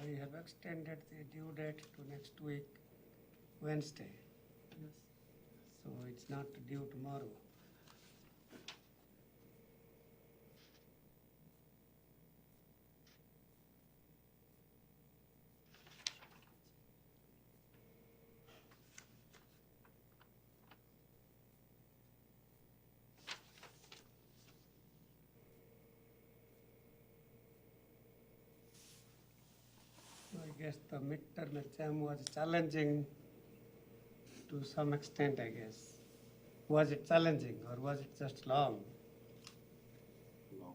I have extended the due date to next week, Wednesday. Yes. So it's not due tomorrow. I guess the midterm exam was challenging to some extent, I guess. Was it challenging or was it just long? Long.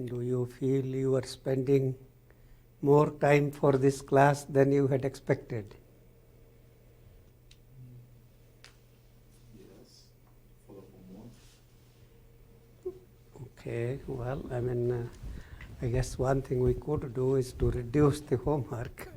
Do you feel you are spending more time for this class than you had expected? Yes. For the homework. Okay, well, I guess one thing we could do is to reduce the homework.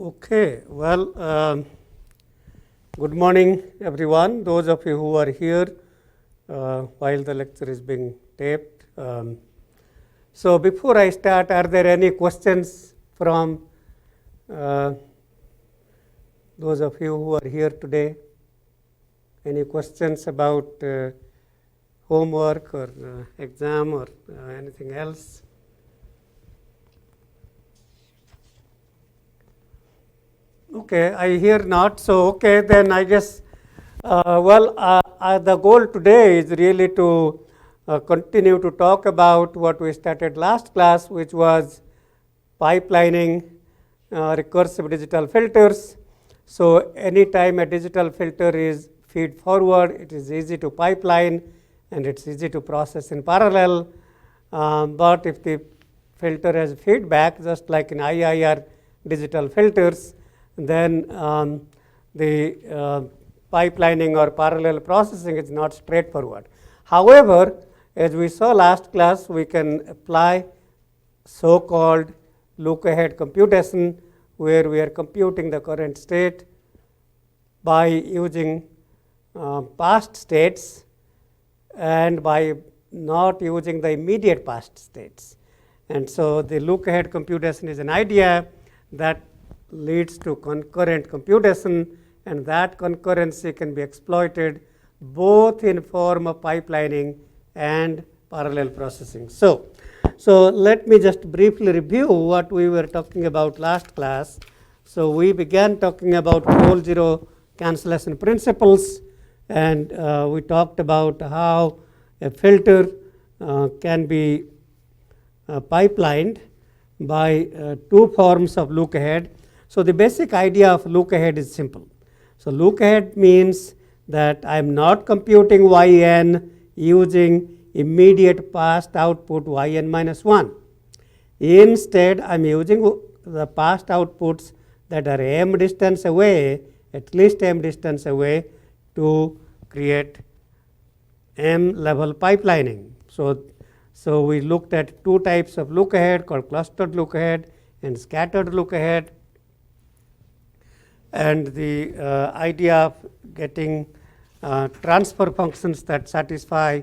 Okay, well, good morning, everyone. Those of you who are here while the lecture is being taped. So before I start, are there any questions from those of you who are here today? Any questions about homework or exam or anything else? Okay, I hear not. So, okay, then I guess, the goal today is really to continue to talk about what we started last class, which was pipelining recursive digital filters. So, anytime a digital filter is feed forward, it is easy to pipeline and it's easy to process in parallel. But if the filter has feedback, just like in IIR digital filters, then the pipelining or parallel processing is not straightforward. However, as we saw last class, we can apply so-called look-ahead computation, where we are computing the current state by using past states and by not using the immediate past states. And so the look-ahead computation is an idea that leads to concurrent computation, and that concurrency can be exploited both in form of pipelining and parallel processing. So let me just briefly review what we were talking about last class. So we began talking about pole zero cancellation principles, and we talked about how a filter can be pipelined by two forms of look ahead. So the basic idea of look ahead is simple. So look ahead means that I am not computing yn using immediate past output yn minus 1. Instead, I am using the past outputs that are m distance away, at least m distance away, to create M level pipelining. So we looked at two types of look ahead called clustered look ahead and scattered look ahead. And the idea of getting transfer functions that satisfy,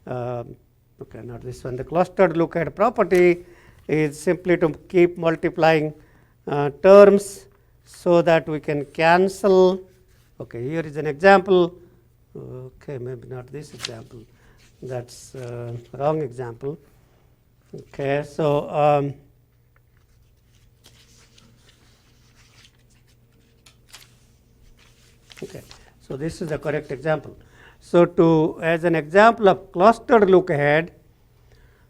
okay, not this one, the clustered look ahead property is simply to keep multiplying terms so that we can cancel. Okay, here is an example. Okay, maybe not this example. That's wrong example. Okay, so okay, so this is the correct example. So as an example of clustered look ahead,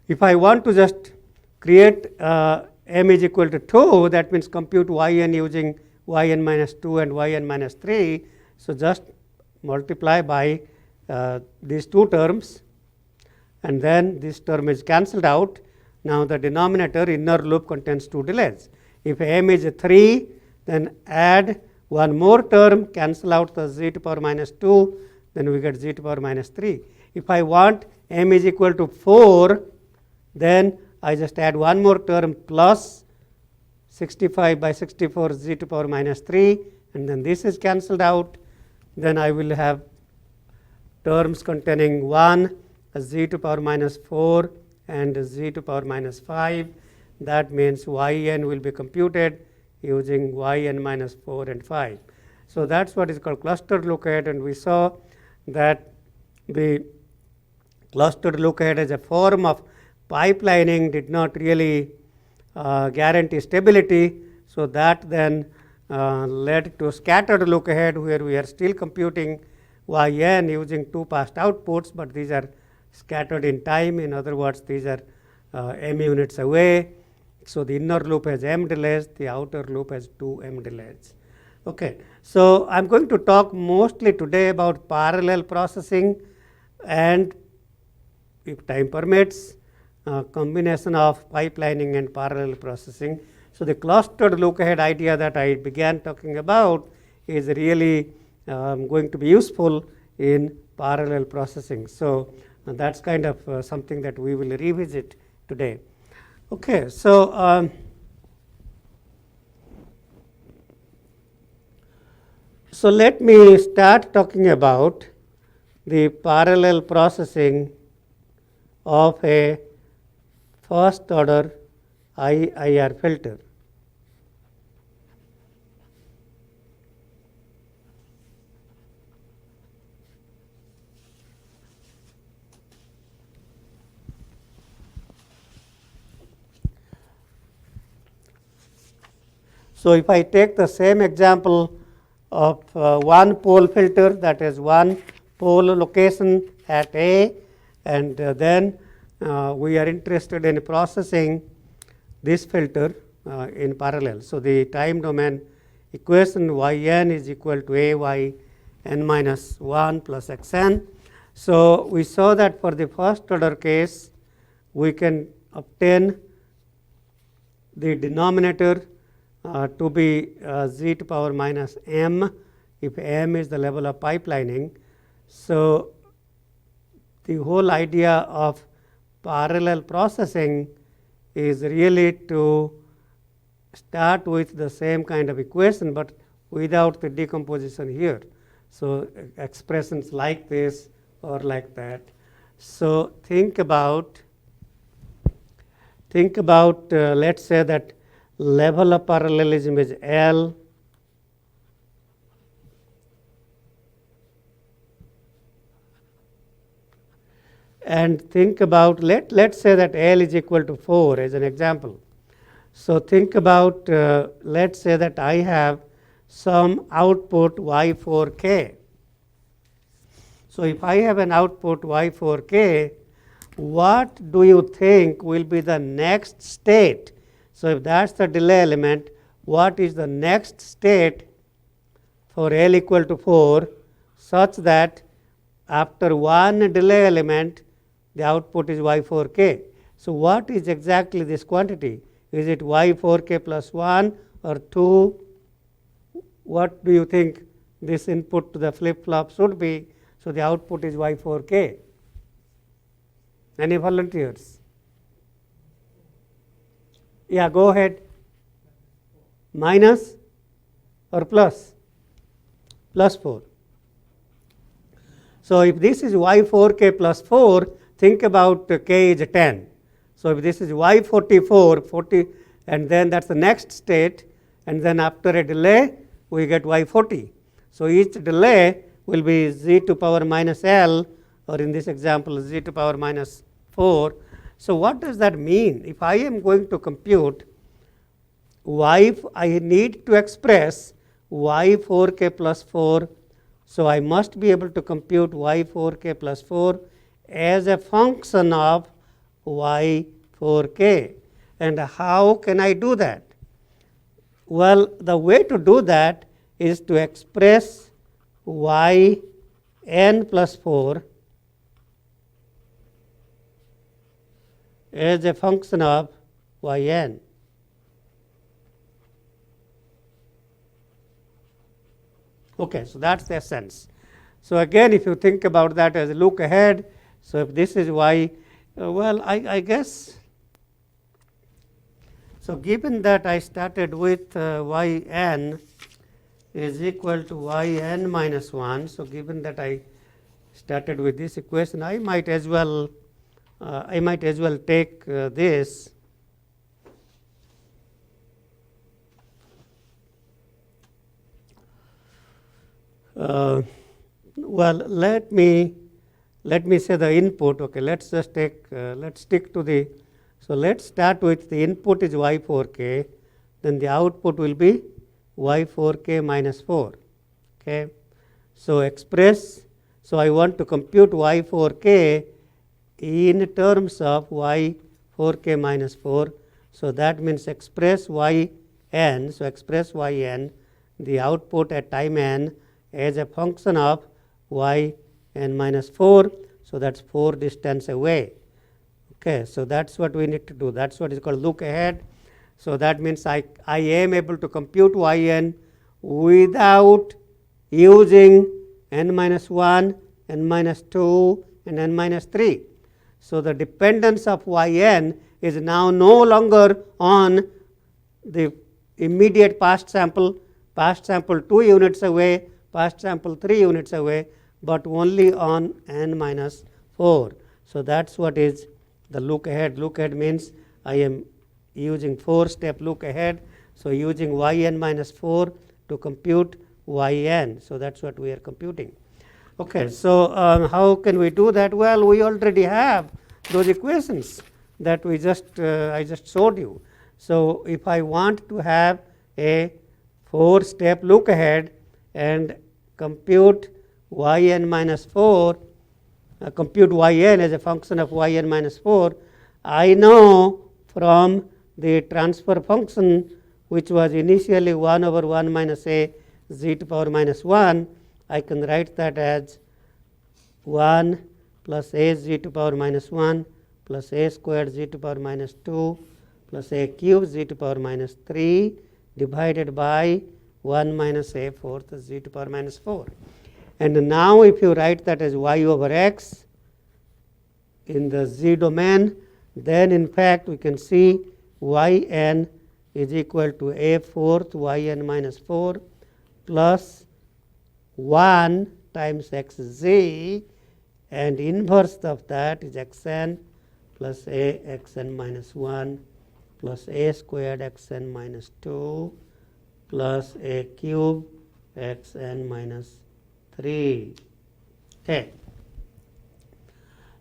if I want to just create m is equal to 2, that means compute yn using yn minus 2 and yn minus 3. So just multiply by these two terms, and then this term is cancelled out. Now the denominator inner loop contains two delays. If m is 3, then add one more term, cancel out the z to power minus 2, then we get z to power minus 3. If I want m is equal to 4, then I just add one more term plus 65 by 64 z to power minus 3, and then this is cancelled out. Then I will have terms containing 1 z to power minus 4 and z to power minus 5. That means yn will be computed using yn minus 4 and 5. So that's what is called clustered look ahead, and we saw that the clustered look ahead as a form of pipelining did not really guarantee stability. So that then led to scattered look ahead, where we are still computing yn using two past outputs, but these are scattered in time. In other words, these are m units away. So the inner loop has m delays, the outer loop has 2m delays. Okay, so I'm going to talk mostly today about parallel processing and, if time permits, combination of pipelining and parallel processing. So the clustered look ahead idea that I began talking about is really going to be useful in parallel processing. So that's kind of something that we will revisit today. Okay, so so let me start talking about the parallel processing of a first order IIR filter. So if I take the same example of one pole filter, that is one pole location at A, and then we are interested in processing this filter in parallel. So the time domain equation yn is equal to ay n minus 1 plus xn. So we saw that for the first order case, we can obtain the denominator to be z to power minus m, if m is the level of pipelining. So the whole idea of parallel processing is really to start with the same kind of equation, but without the decomposition here. So expressions like this or like that. So think about let's say that level of parallelism is L, and think about let's say that L is equal to 4 as an example. So think about let's say that I have some output y4k. So if I have an output y4k, what do you think will be the next state? So if that's the delay element, what is the next state for L equal to 4 such that after one delay element the output is y4k? So what is exactly this quantity? Is it y4k plus 1 or 2? What do you think this input to the flip flop should be? So the output is y4k. Any volunteers? Yeah, go ahead. Minus or plus? Plus 4. So if this is y4k plus 4, think about k is 10. So if this is y44, 40, and then that's the next state, and then after a delay, we get y40. So each delay will be z to power minus l, or in this example, z to power minus 4. So what does that mean? If I am going to compute I need to express y4k plus 4. So I must be able to compute y4k plus 4 as a function of y4k. And how can I do that? Well, the way to do that is to express yn plus 4 as a function of yn. Okay, so that's the essence. So again, if you think about that as a look ahead, so if this is y, well, I guess, so given that I started with yn is equal to yn minus 1, so given that I started with this equation, I might as well take this. Well, let me say the input. Okay, let's just take let's stick to the. So let's start with the input is y4k, then the output will be y4k minus 4. Okay, so express. So I want to compute y4k in terms of y4k minus 4. So that means express yn. So express yn, the output at time n, as a function of yn minus 4. So that's 4 distance away. Okay, so that's what we need to do. That's what is called look ahead. So that means I am able to compute yn without using n minus 1, n minus 2, and n minus 3. So the dependence of yn is now no longer on the immediate past sample 2 units away, past sample 3 units away, but only on n minus 4. So that's what is the look ahead. Look ahead means I am using 4-step look ahead. So using yn minus 4 to compute yn. So that's what we are computing. Okay, so how can we do that? Well, we already have those equations that we just I just showed you. So if I want to have a 4-step look ahead and compute yn minus 4, compute yn as a function of yn minus 4, I know from the transfer function, which was initially 1 over 1 minus a z to power minus 1, I can write that as 1 plus a z to power minus 1 plus a squared z to power minus 2 plus a cube z to power minus 3 divided by 1 minus a fourth z to power minus 4. And now if you write that as y over x in the z domain, then in fact we can see yn is equal to a fourth yn minus 4 plus 1 times xz, and inverse of that is xn plus a xn minus 1 plus a squared xn minus 2 plus a cube xn minus 3. Okay.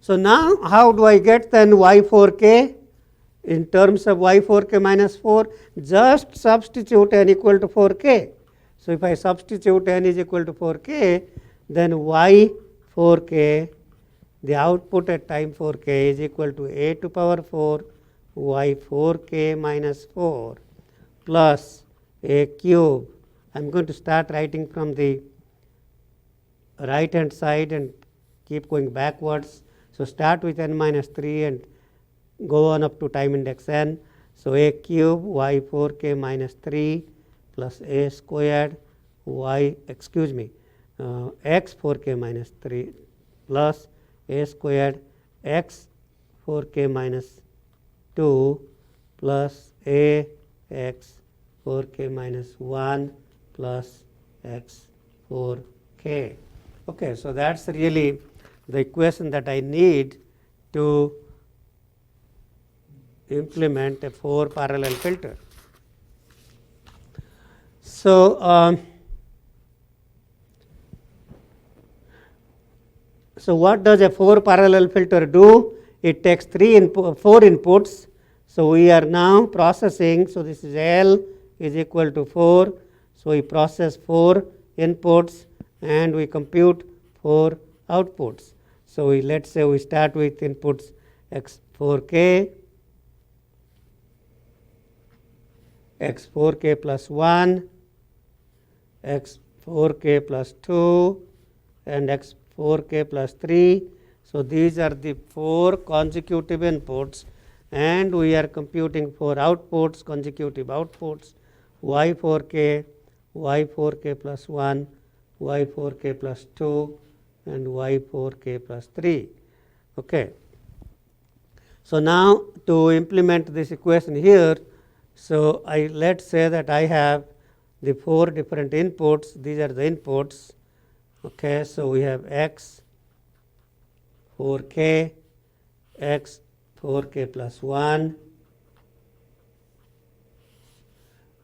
So now how do I get then y4k in terms of y4k minus 4? Just substitute n equal to 4k. So if I substitute n is equal to 4k, then y4k, the output at time 4k is equal to a to power 4 y4k minus 4 plus a cube. I'm going to start writing from the right hand side and keep going backwards. So start with n minus 3 and go on up to time index n. So a cube y4k minus 3 plus a squared x4k minus 3 plus a squared x 4k minus 2 plus a x 4k minus 1 plus x 4k. Okay, so that's really the equation that I need to implement a 4 parallel filter. So, so what does a 4 parallel filter do? It takes 4 inputs. So we are now processing. So this is L is equal to 4. So we process 4 inputs and we compute 4 outputs. So let's say we start with inputs x4k, x4k plus 1, x4k plus 2, and x4k plus 3. So these are the 4 consecutive inputs, and we are computing 4 outputs, consecutive outputs, y4k, y4k plus 1, y4k plus 2, and y4k plus 3. Okay. So now to implement this equation here, so let's say that I have the 4 different inputs. These are the inputs. Okay, so we have x 4k, x 4k plus 1,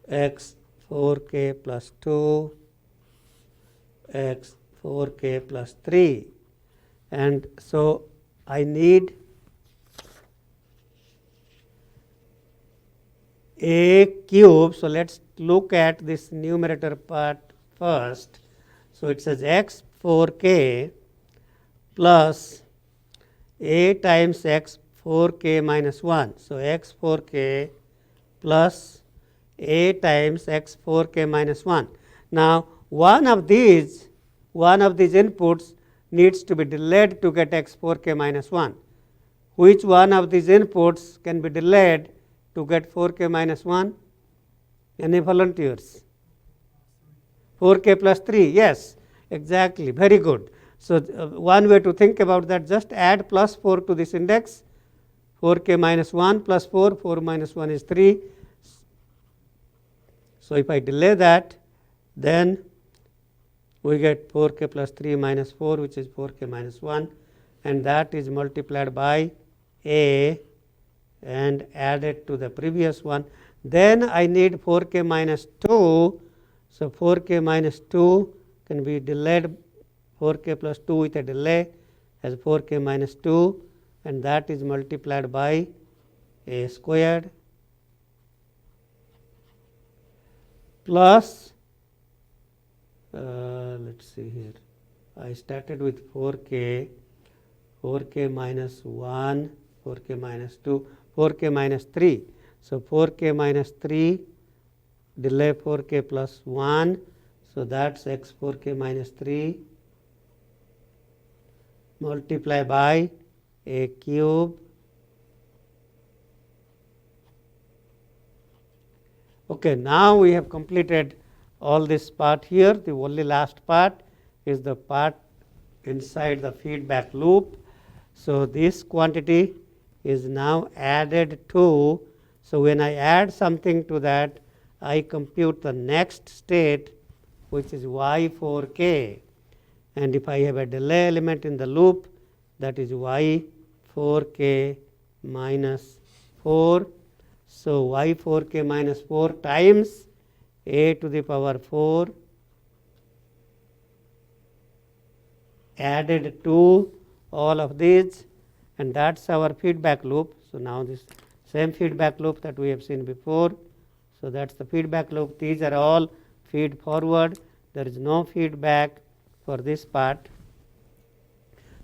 x 4k plus 2, x 4k plus 3, and so I need a cube. So let's look at this numerator part first. So it says x 4k plus a times x 4k minus 1. So x 4k plus a times x 4k minus 1. Now one of these inputs needs to be delayed to get x 4k minus 1. Which one of these inputs can be delayed to get 4k minus 1? Any volunteers? 4k plus 3, yes, exactly, very good. So one way to think about that, just add plus 4 to this index, 4k minus 1 plus 4, 4 minus 1 is 3. So if I delay that, then we get 4k plus 3 minus 4, which is 4k minus 1, and that is multiplied by a and added to the previous one. Then I need 4k minus 2. So 4k minus 2 can be delayed, 4k plus 2 with a delay as 4k minus 2, and that is multiplied by a squared plus let's see here, I started with 4k minus 1, 4k minus 2, 4k minus 3. So 4k minus 3 delay 4k plus 1. So that's x 4k minus 3 multiply by a cube Okay, now we have completed all this part here. The only last part is the part inside the feedback loop. So this quantity is now added to, so when I add something to that, I compute the next state, which is y4k. And if I have a delay element in the loop, that is y4k minus 4. So y4k minus 4 times a to the power 4 added to all of these, and that's our feedback loop. So now this same feedback loop that we have seen before. So that's the feedback loop. These are all feed forward. There is no feedback for this part.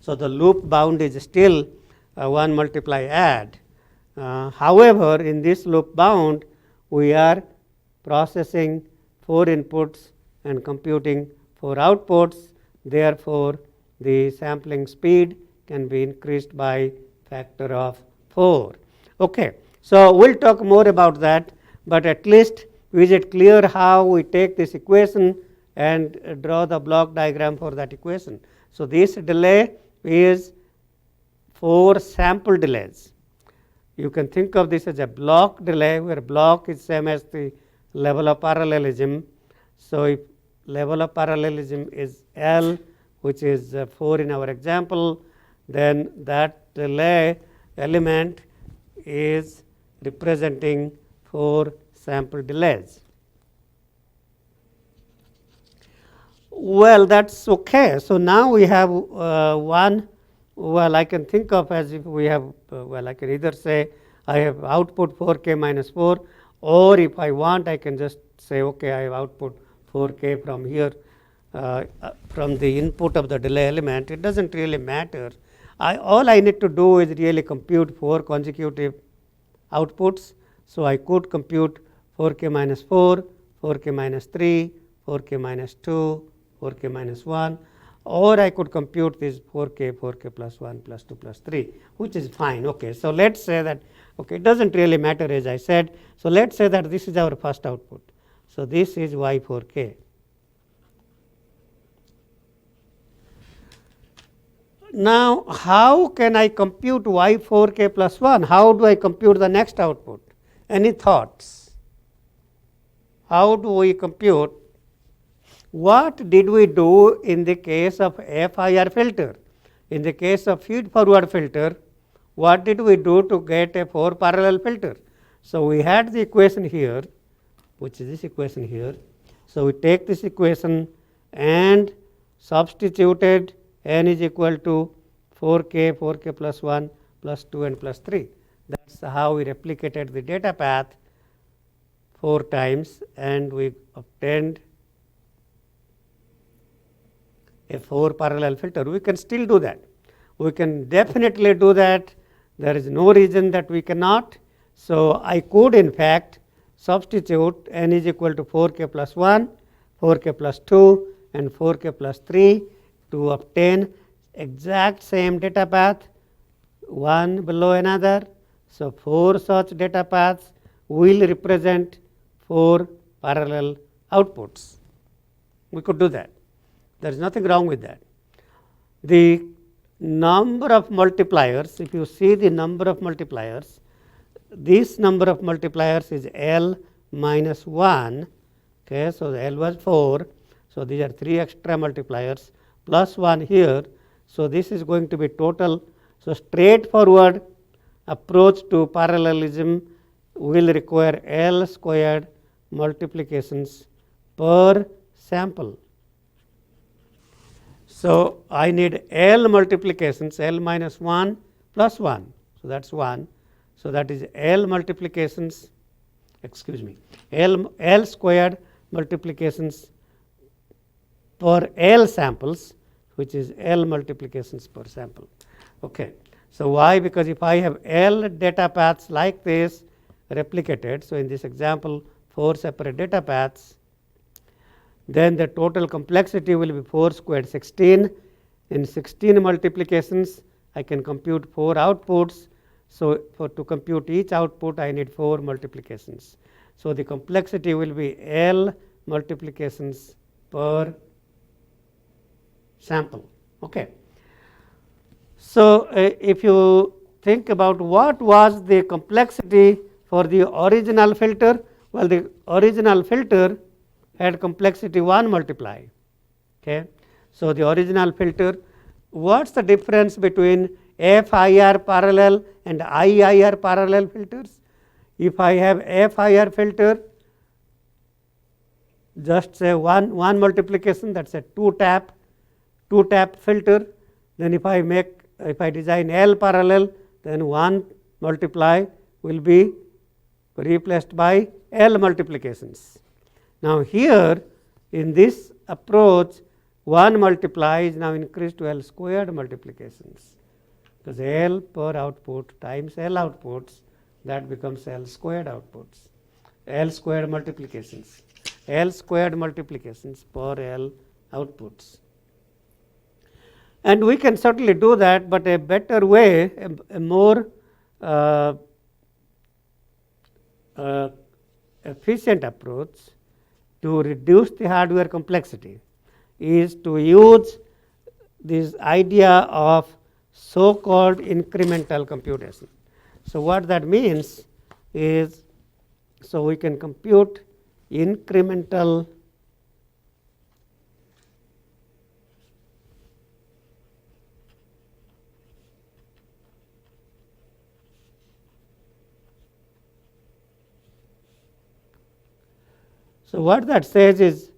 So the loop bound is still 1 multiply add. However, in this loop bound, we are processing 4 inputs and computing 4 outputs. Therefore, the sampling speed can be increased by factor of 4. Okay, so we'll talk more about that, but at least is it clear how we take this equation and draw the block diagram for that equation. So this delay is 4 sample delays. You can think of this as a block delay, where block is same as the level of parallelism. So if level of parallelism is L, which is 4 in our example, then that delay element is representing 4 sample delays. Well, that's okay. So now we have one, well, I can think of as if we have, well, I can either say I have output 4k minus 4, or if I want, I can just say, okay, I have output 4k from here, from the input of the delay element. It doesn't really matter. All I need to do is really compute 4 consecutive outputs. So I could compute 4k minus 4, 4k minus 3, 4k minus 2, 4k minus 1, or I could compute this 4k, 4k plus 1 plus 2 plus 3, which is fine. Okay, so let's say that, okay, it doesn't really matter as I said. So let's say that this is our first output. So this is y4k. Now, how can I compute y4k plus 1? How do I compute the next output? Any thoughts? How do we compute? What did we do in the case of FIR filter? In the case of feed forward filter, what did we do to get a 4 parallel filter? So we had the equation here, which is this equation here. So we take this equation and substituted n is equal to 4k, 4k plus 1 plus 2 and plus 3. That's how we replicated the data path 4 times, and we obtained a 4 parallel filter. We can still do that. We can definitely do that. There is no reason that we cannot. So I could in fact substitute n is equal to 4k plus 1, 4k plus 2 and 4k plus 3 to obtain exact same data path, one below another. So 4 such data paths will represent 4 parallel outputs. We could do that. There is nothing wrong with that. The number of multipliers, if you see the number of multipliers, this number of multipliers is L minus 1. Okay, so the L was 4. So these are 3 extra multipliers plus 1 here. So this is going to be total. So straightforward approach to parallelism will require L squared multiplications per sample. So I need L multiplications, L minus 1 plus 1. So that's 1. So that is L multiplications, excuse me, L squared multiplications per L samples, which is L multiplications per sample. Okay. So why? Because if I have L data paths like this replicated, so in this example 4 separate data paths, then the total complexity will be 4 squared 16. In 16 multiplications, I can compute 4 outputs. So to compute each output, I need 4 multiplications. So the complexity will be L multiplications per sample. Okay. So if you think about what was the complexity for the original filter, well, the original filter had complexity 1 multiply. Okay. So the original filter, what's the difference between FIR parallel and IIR parallel filters? If I have FIR filter, just say one multiplication, that's a 2 tap filter. Then if I design L parallel, then 1 multiply will be replaced by L multiplications. Now here in this approach, 1 multiply is now increased to L squared multiplications, because L per output times L outputs, that becomes L squared outputs, L squared multiplications, L squared multiplications per L outputs. And we can certainly do that, but a better way, a more efficient approach to reduce the hardware complexity is to use this idea of so-called incremental computation. So what that means is, so we can compute incremental So what that says is,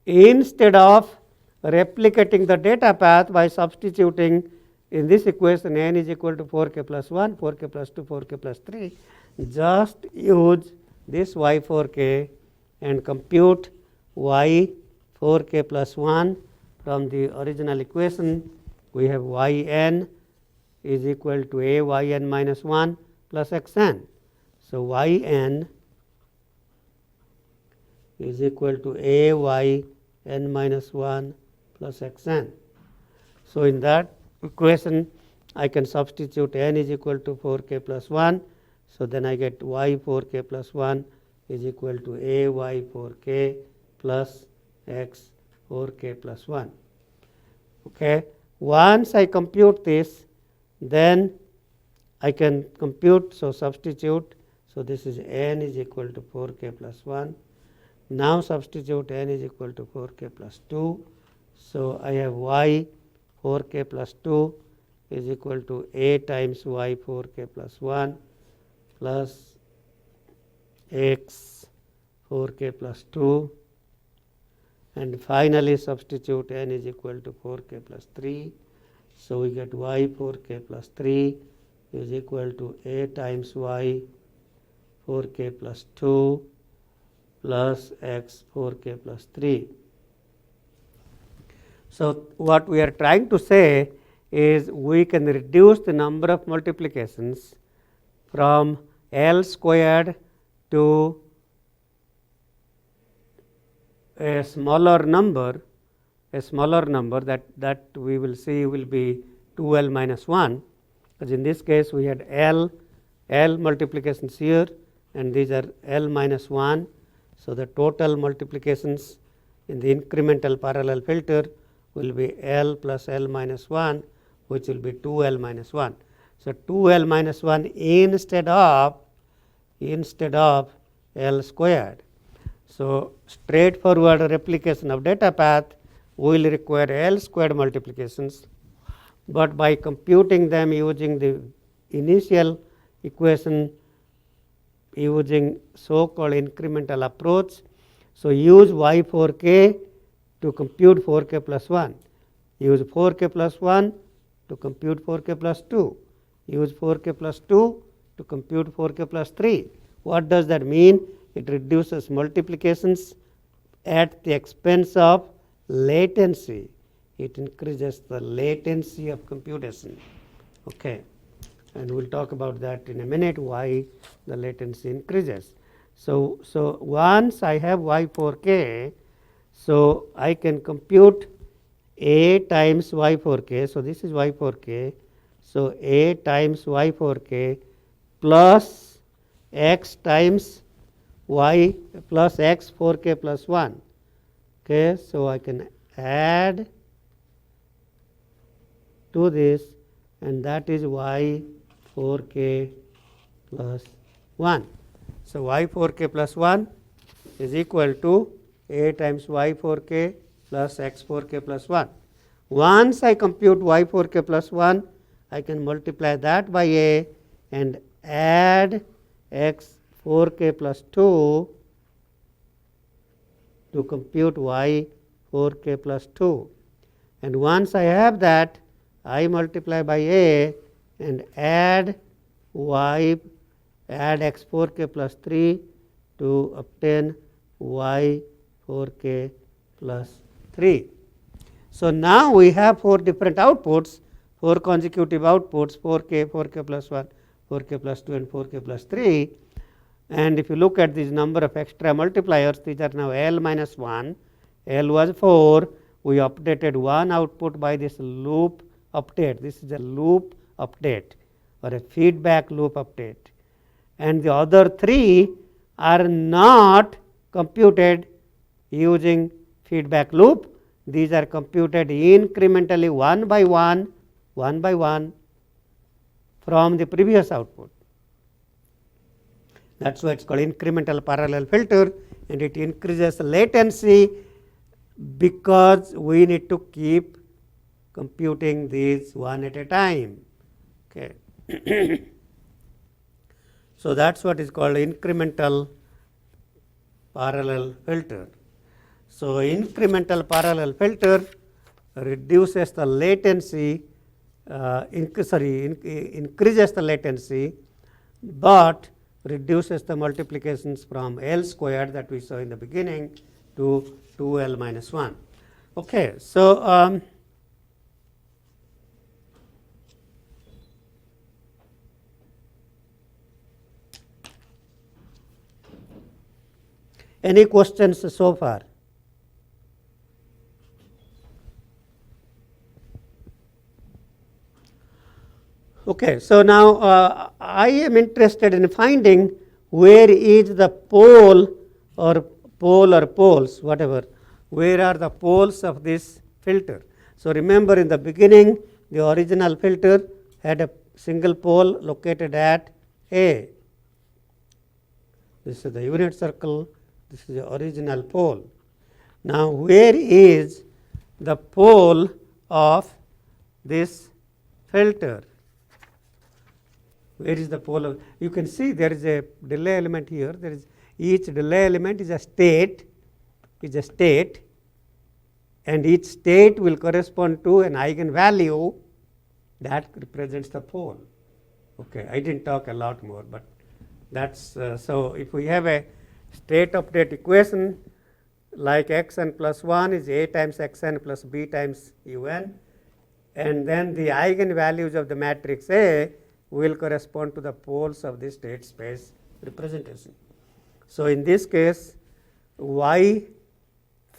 instead of replicating the data path by substituting in this equation n is equal to 4k plus 1, 4k plus 2, 4k plus 3, just use this y 4k and compute y 4k plus 1 from the original equation. We have yn is equal to a yn minus 1 plus xn. So yn is equal to a y n minus 1 plus xn. So in that equation I can substitute n is equal to 4k plus 1. So then I get y 4k plus 1 is equal to a y 4k plus x 4k plus 1. Okay. Once I compute this, then I can compute, so substitute. So this is n is equal to 4k plus 1. Now substitute n is equal to 4k plus 2. So I have y 4k plus 2 is equal to a times y 4k plus 1 plus x 4k plus 2, and finally substitute n is equal to 4k plus 3. So we get y 4k plus 3 is equal to a times y 4k plus 2 plus x 4k plus 3. So what we are trying to say is, we can reduce the number of multiplications from L squared to a smaller number that we will see will be 2L minus 1, because in this case we had L multiplications here, and these are L minus 1. So the total multiplications in the incremental parallel filter will be L plus L minus 1, which will be 2L minus 1. So 2L minus 1 instead of L squared. So straightforward replication of data path will require L squared multiplications, but by computing them using the initial equation using so-called incremental approach. So use y 4k to compute 4k plus 1, use 4k plus 1 to compute 4k plus 2, use 4k plus 2 to compute 4k plus 3. What does that mean? It reduces multiplications at the expense of latency. It increases the latency of computation. Okay. And we'll talk about that in a minute, why the latency increases. So once I have y 4k, so I can compute a times y 4k. So this is y 4k. So a times y 4k plus x times y plus x 4k plus 1. Okay, so I can add to this, and that is y 4k plus 1. So y 4k plus 1 is equal to a times y 4k plus x 4k plus 1. Once I compute y 4k plus 1, I can multiply that by a and add x 4k plus 2 to compute y 4k plus 2. And once I have that, I multiply by a and add x 4k plus 3 to obtain y 4k plus 3. So now we have 4 different outputs, 4 consecutive outputs, 4k, 4k plus 1, 4k plus 2 and 4k plus 3. And if you look at this number of extra multipliers, these are now L minus 1, L was 4, we updated one output by this loop update. This is a loop update or a feedback loop update, and the other 3 are not computed using feedback loop. These are computed incrementally one by one one by one from the previous output. That's why it's called incremental parallel filter, and it increases the latency because we need to keep computing these one at a time. Okay. So that's what is called incremental parallel filter. So incremental parallel filter reduces the latency, increases the latency, but reduces the multiplications from L squared that we saw in the beginning to 2L minus 1. Okay, so any questions so far? Okay, so now I am interested in finding where is the pole or poles, whatever, where are the poles of this filter. So remember, in the beginning the original filter had a single pole located at A. This is the unit circle, this is the original pole. Now where is the pole of this filter? Where is the pole of, you can see there is a delay element here. There is, each delay element is a state, and each state will correspond to an eigenvalue that represents the pole. Okay, I didn't talk a lot more, but that's so if we have a state update equation like xn plus 1 is a times xn plus b times un, and then the eigenvalues of the matrix A will correspond to the poles of the state space representation. So in this case, y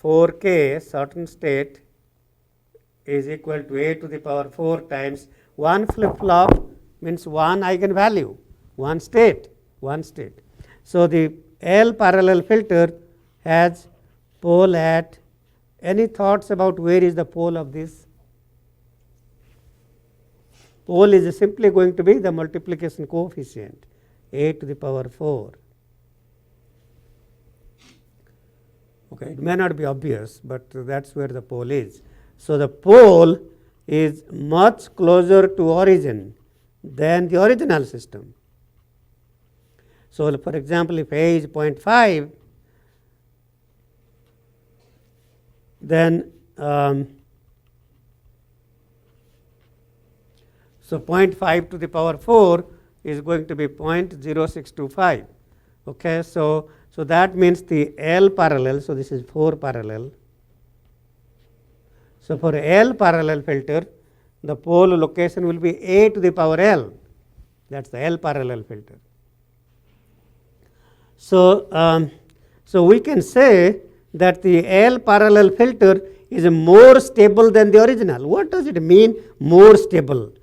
4k certain state is equal to a to the power 4 times one flip flop means one eigenvalue, one state. So the L parallel filter has pole at, any thoughts about where is the pole of this? Pole is simply going to be the multiplication coefficient, a to the power 4. Okay, it may not be obvious, but that's where the pole is. So the pole is much closer to origin than the original system. So for example, if A is 0.5, then so 0.5 to the power 4 is going to be 0.0625. Okay, so that means the L parallel, so this is 4 parallel. So for L parallel filter, the pole location will be a to the power L. That's the L parallel filter. So, so we can say that the L parallel filter is more stable than the original. What does it mean, more stable?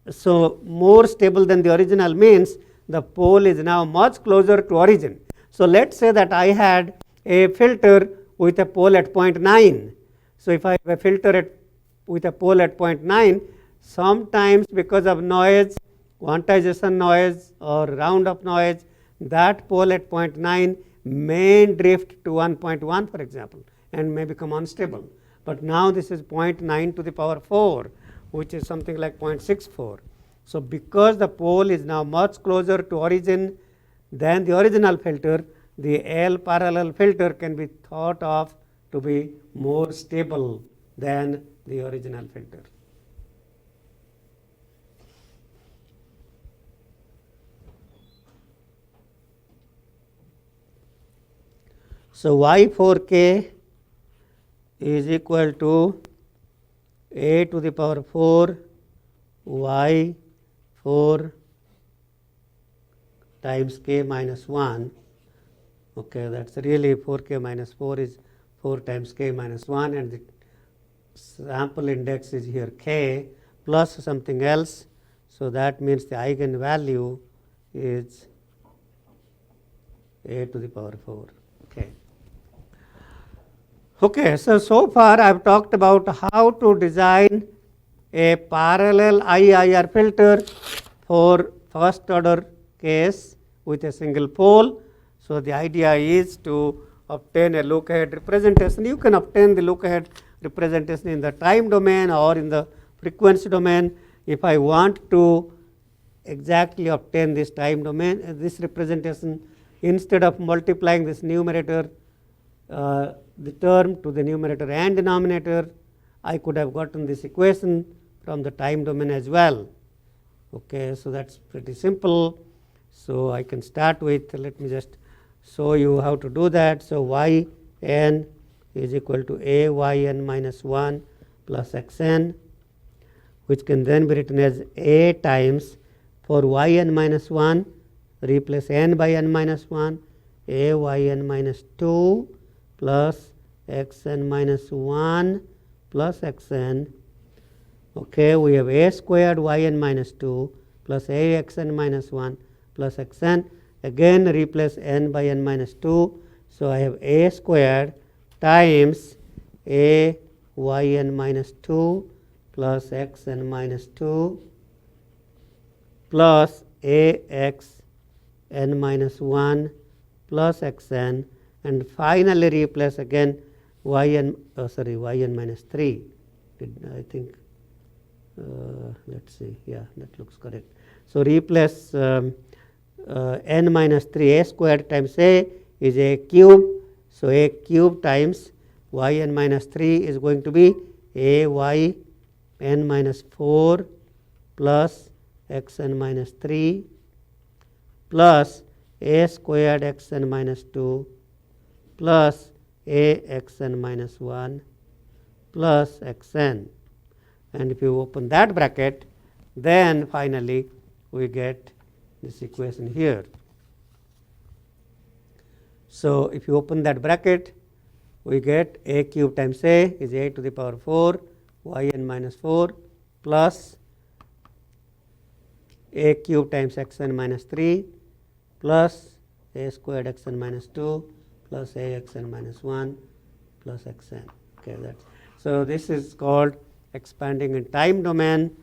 So more stable than the original means the pole is now much closer to origin. So let's say that I had a filter with a pole at 0.9. So if I have a filter with a pole at 0.9, sometimes because of noise, quantization noise or round up noise, that pole at 0.9 may drift to 1.1 for example, and may become unstable. But now this is 0.9 to the power 4, which is something like 0.64. So because the pole is now much closer to origin than the original filter, the L parallel filter can be thought of to be more stable than the original filter. So y4k is equal to a to the power 4 y4 times k minus 1. Okay, that's really 4k minus 4 is 4 times k minus 1, and the sample index is here k plus something else. So that means the eigenvalue is a to the power 4. Okay. Okay, so far I have talked about how to design a parallel IIR filter for first order case with a single pole. So the idea is to obtain a look ahead representation. You can obtain the look ahead representation in the time domain or in the frequency domain. If I want to exactly obtain this time domain, this representation, instead of multiplying this numerator, the term to the numerator and denominator, I could have gotten this equation from the time domain as well. Okay, so that's pretty simple. So I can start with, let me just show you how to do that. So y n is equal to a y n minus 1 plus x n, which can then be written as a times for y n minus 1, replace n by n minus 1, a y n minus 2 plus x n minus 1 plus x n. Okay, we have a squared y n minus 2 plus a x n minus 1 plus x n. Again replace n by n minus 2. So I have a squared times a y n minus 2 plus x n minus 2 plus a x n minus 1 plus x n, and finally replace again y n minus 3. I think let's see, yeah, that looks correct. So replace n minus 3, a squared times a is a cube. So a cube times y n minus 3 is going to be a y n minus 4 plus x n minus 3 plus a squared x n minus 2 plus a x n minus 1 plus x n. And if you open that bracket, then finally we get this equation here. So if you open that bracket, we get a cube times a is a to the power 4 y n minus 4 plus a cube times x n minus 3 plus a squared x n minus 2 plus a x n minus 1 plus x n. Okay, that's, so this is called expanding in time domain.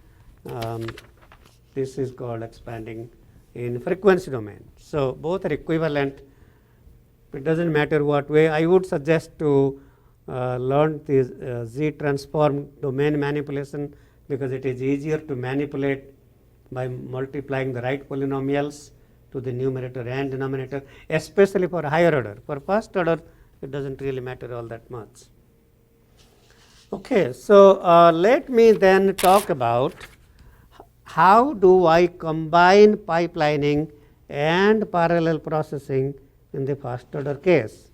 This is called expanding in frequency domain. So both are equivalent. It doesn't matter what way. I would suggest to learn this Z transform domain manipulation, because it is easier to manipulate by multiplying the right polynomials to the numerator and denominator, especially for higher order. For first order, it doesn't really matter all that much. Okay, so let me then talk about how do I combine pipelining and parallel processing in the first order case.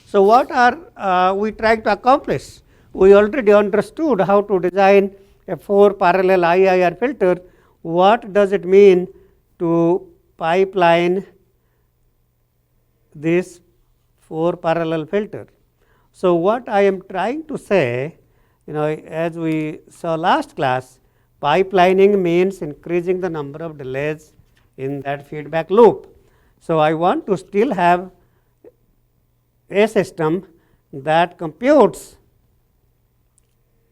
So what are we trying to accomplish? We already understood how to design a 4 parallel IIR filter. What does it mean to pipeline this 4 parallel filter? So what I am trying to say, as we saw last class, pipelining means increasing the number of delays in that feedback loop. So I want to still have a system that computes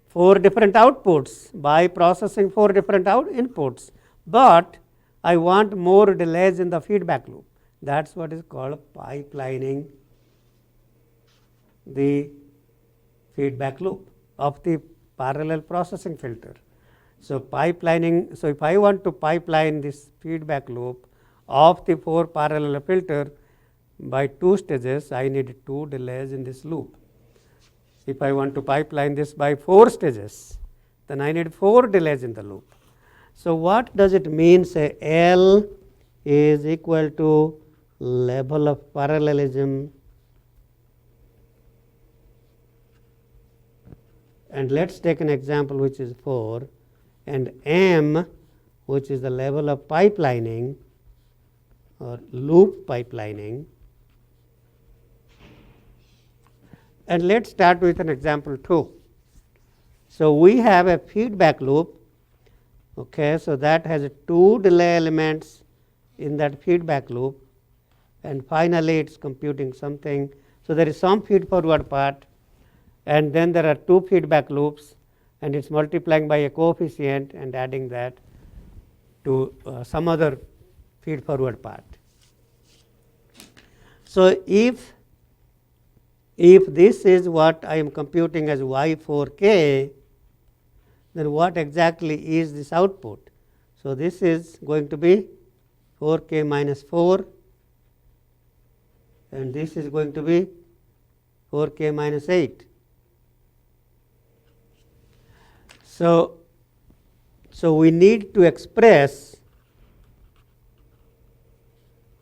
4 different outputs by processing 4 different inputs, but I want more delays in the feedback loop. That's what is called pipelining the feedback loop of the parallel processing filter. So pipelining, so if I want to pipeline this feedback loop of the 4 parallel filter by 2 stages, I need 2 delays in this loop. If I want to pipeline this by 4 stages, then I need 4 delays in the loop. So what does it mean, say L is equal to level of parallelism and let's take an example which is 4, and M, which is the level of pipelining or loop pipelining. And let's start with an example 2. So we have a feedback loop, okay, so that has 2 delay elements in that feedback loop, and finally it's computing something. So there is some feed forward part, and then there are 2 feedback loops, and it's multiplying by a coefficient and adding that to some other feed forward part. So if this is what I am computing as y4k, then what exactly is this output? So this is going to be 4k minus 4, and this is going to be 4k minus 8. So we need to express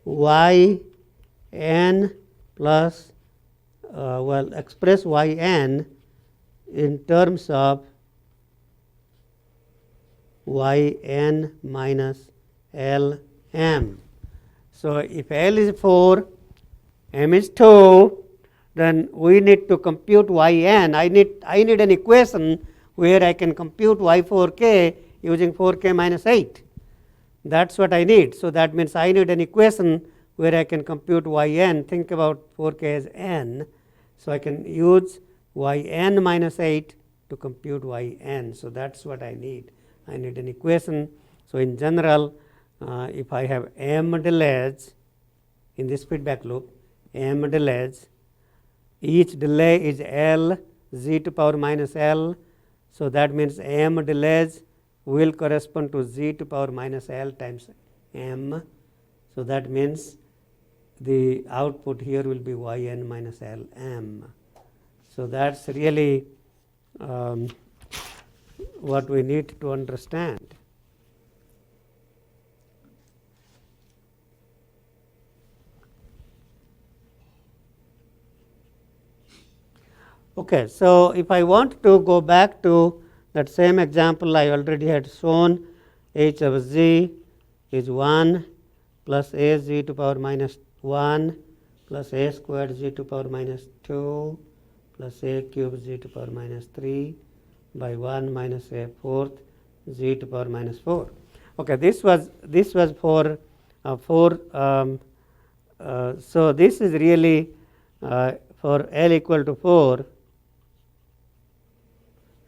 yn plus express yn in terms of yn minus Lm. So if L is 4, M is 2, then we need to compute yn. I need an equation where I can compute y4k using 4k minus 8. That's what I need. So that means I need an equation where I can compute yn. Think about 4k as n. So I can use yn minus 8 to compute yn. So that's what I need. I need an equation. So in general, if I have m delays in this feedback loop, m delays, each delay is L z to power minus L. So that means m delays will correspond to z to power minus L times m. So that means the output here will be yn minus Lm. So that's really what we need to understand. Okay, so if I want to go back to that same example I already had shown, h of z is 1 plus a z to power minus 1 plus a squared z to power minus 2 plus a cube z to power minus 3 by 1 minus a fourth z to power minus 4. Okay, this was for 4. So this is really for L equal to 4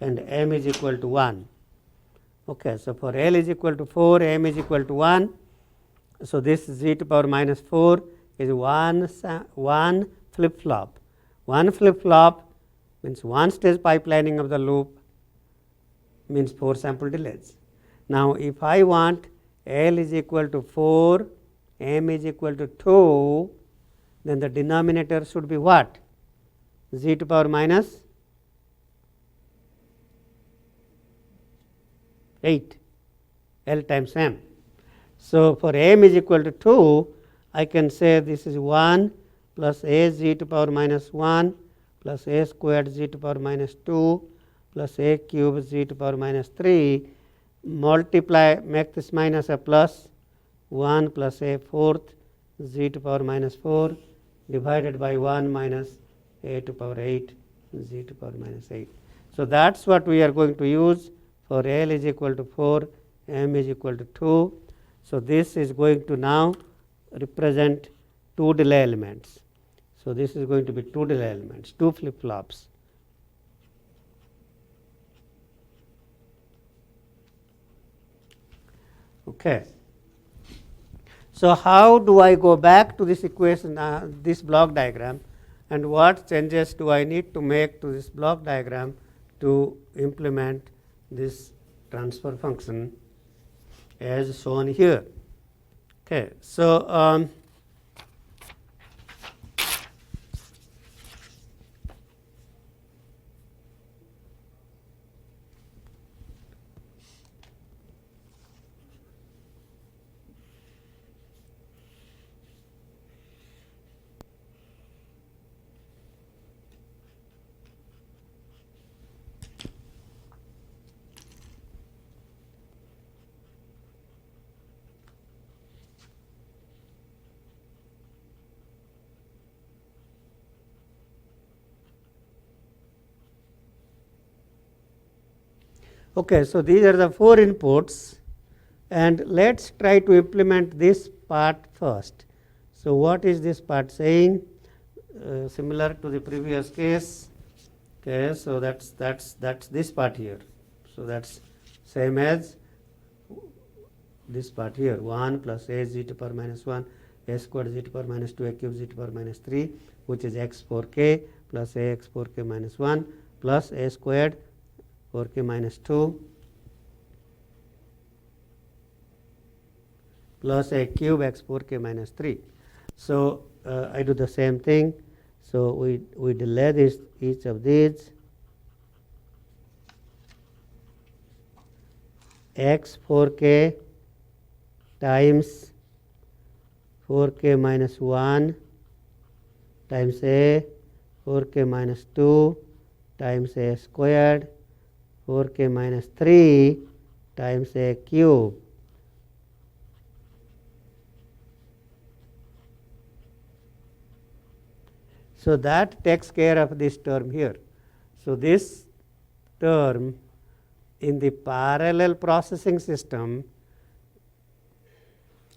and m is equal to 1. Okay, so for L is equal to 4, m is equal to 1. So this z to power minus 4 is one flip flop. One flip flop means one stage pipelining of the loop means 4 sample delays. Now if I want L is equal to 4, m is equal to 2, then the denominator should be what? Z to power minus 8, L times m. So for m is equal to 2, I can say this is 1 plus a z to power minus 1 plus a squared z to power minus 2 plus a cube z to power minus 3, multiply, make this minus a plus, 1 plus a fourth z to power minus 4 divided by 1 minus a to power 8 z to power minus 8. So that's what we are going to use for L is equal to 4, m is equal to 2. So this is going to now represent 2 delay elements. So this is going to be 2 delay elements, 2 flip flops. Okay. So how do I go back to this equation, this block diagram, and what changes do I need to make to this block diagram to implement this transfer function as shown here? Okay, so Okay, so these are the 4 inputs, and let's try to implement this part first. So what is this part saying? Similar to the previous case. Okay, so that's this part here. So that's same as this part here, 1 plus a z to the power minus 1, a squared z to the power minus 2, a cube z to the power minus 3, which is x 4k plus a x 4k minus 1 plus a squared 4k minus 2 plus a cube x 4k minus 3. So I do the same thing. So we delay this, each of these. X 4k times 4k minus 1 times a 4k minus 2 times a squared 4k minus 3 times a cube. So that takes care of this term here. So this term in the parallel processing system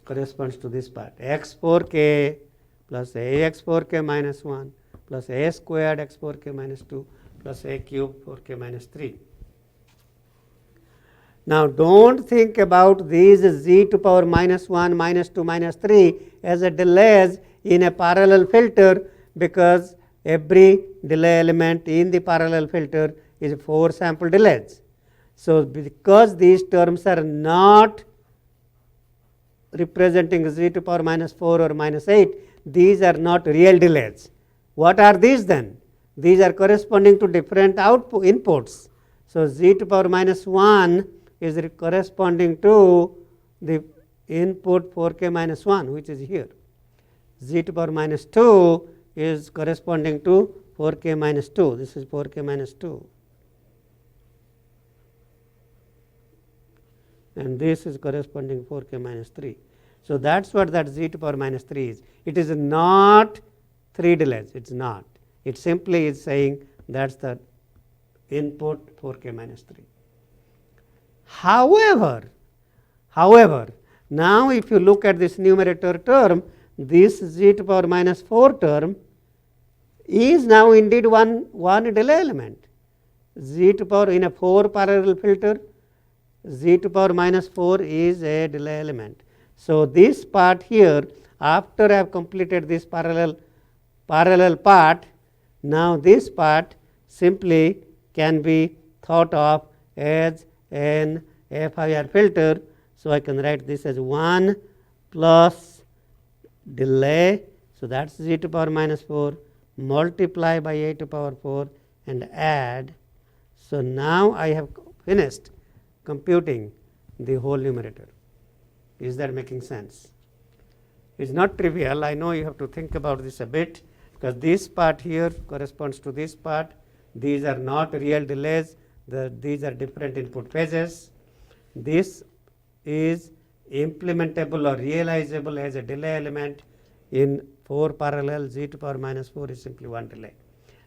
corresponds to this part, x 4k plus a x 4k minus 1 plus a squared x 4k minus 2 plus a cube 4k minus 3. Now don't think about these z to power minus 1, minus 2, minus 3 as a delays in a parallel filter, because every delay element in the parallel filter is 4 sample delays. So because these terms are not representing z to power minus 4 or minus 8, these are not real delays. What are these then? These are corresponding to different output inputs. So z to power minus 1 is corresponding to the input 4k minus 1, which is here. Z to power minus 2 is corresponding to 4k minus 2. This is 4k minus 2. And this is corresponding 4k minus 3. So that's what that z to power minus 3 is. It is not 3 delays. It's not. It simply is saying that's the input 4k minus 3. However, now if you look at this numerator term, this z to power minus 4 term is now indeed one delay element. Z to power in a 4 parallel filter, z to power minus 4 is a delay element. So this part here, after I have completed this parallel part, now this part simply can be thought of as an FIR filter. So I can write this as 1 plus delay. So that's z to power minus 4 multiply by a to power 4 and add. So now I have finished computing the whole numerator. Is that making sense? It's not trivial. I know you have to think about this a bit, because this part here corresponds to this part. These are not real delays. These are different input phases. This is implementable or realizable as a delay element in 4 parallel. Z to power minus 4 is simply one delay.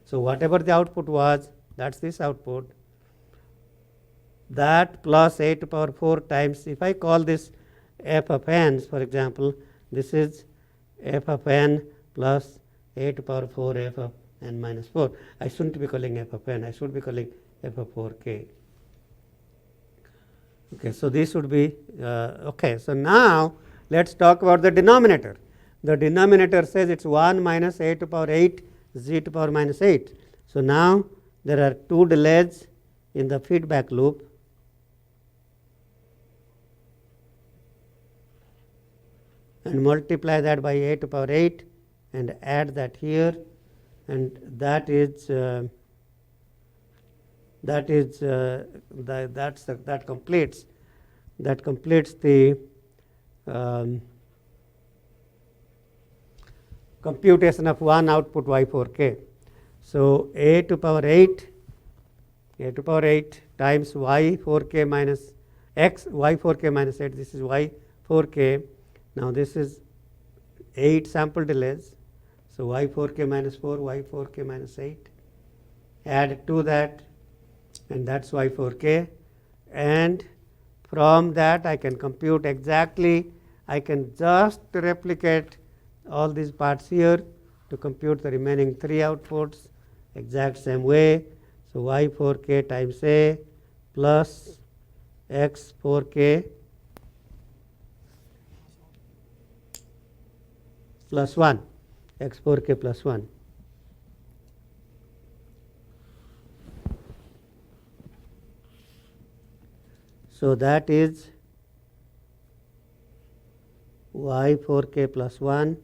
So whatever the output was, that's this output. That plus a to power 4 times, if I call this f of n, for example, this is f of n plus a to power 4 f of n minus 4. I shouldn't be calling f of n, I should be calling f of 4k. Okay, so this would be okay. So now let's talk about the denominator. The denominator says it's 1 minus a to power 8 z to power minus 8. So now there are 2 delays in the feedback loop. And multiply that by a to power 8 and add that here, and that completes the computation of one output y4k. So a to power 8 times y4k minus x y4k minus 8, this is y4k. Now this is 8 sample delays. So y4k minus 4, y4k minus 8. Add to that, and that's y4k. and from that I can compute exactly, I can just replicate all these parts here to compute the remaining 3 outputs exact same way. So y 4k times a plus x 4k plus 1, x 4k plus 1. So that is y 4k plus 1.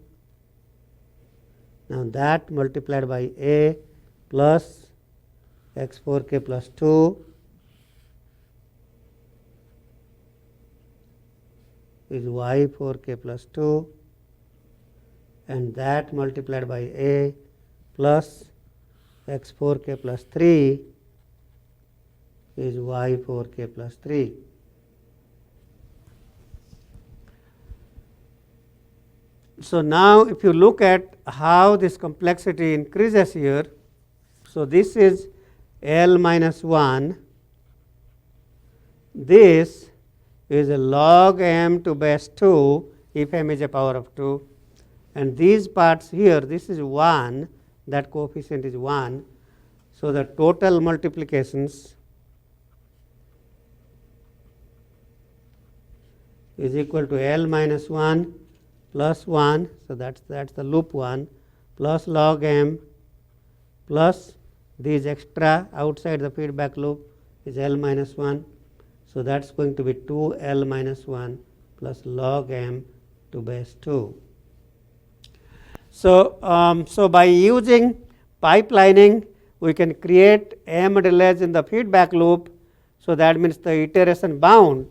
Now that multiplied by a plus x 4k plus 2 is y 4k plus 2, and that multiplied by a plus x 4k plus 3 is y 4k plus 3. So now if you look at how this complexity increases here, so this is L minus 1, this is a log m to base 2 if m is a power of 2, and these parts here, this is 1, that coefficient is 1. So the total multiplications is equal to L minus 1 plus 1, so that's the loop 1, plus log m plus these extra outside the feedback loop is L minus 1. So that's going to be 2L minus 1 plus log m to base 2. So by using pipelining, we can create m delays in the feedback loop. So that means the iteration bound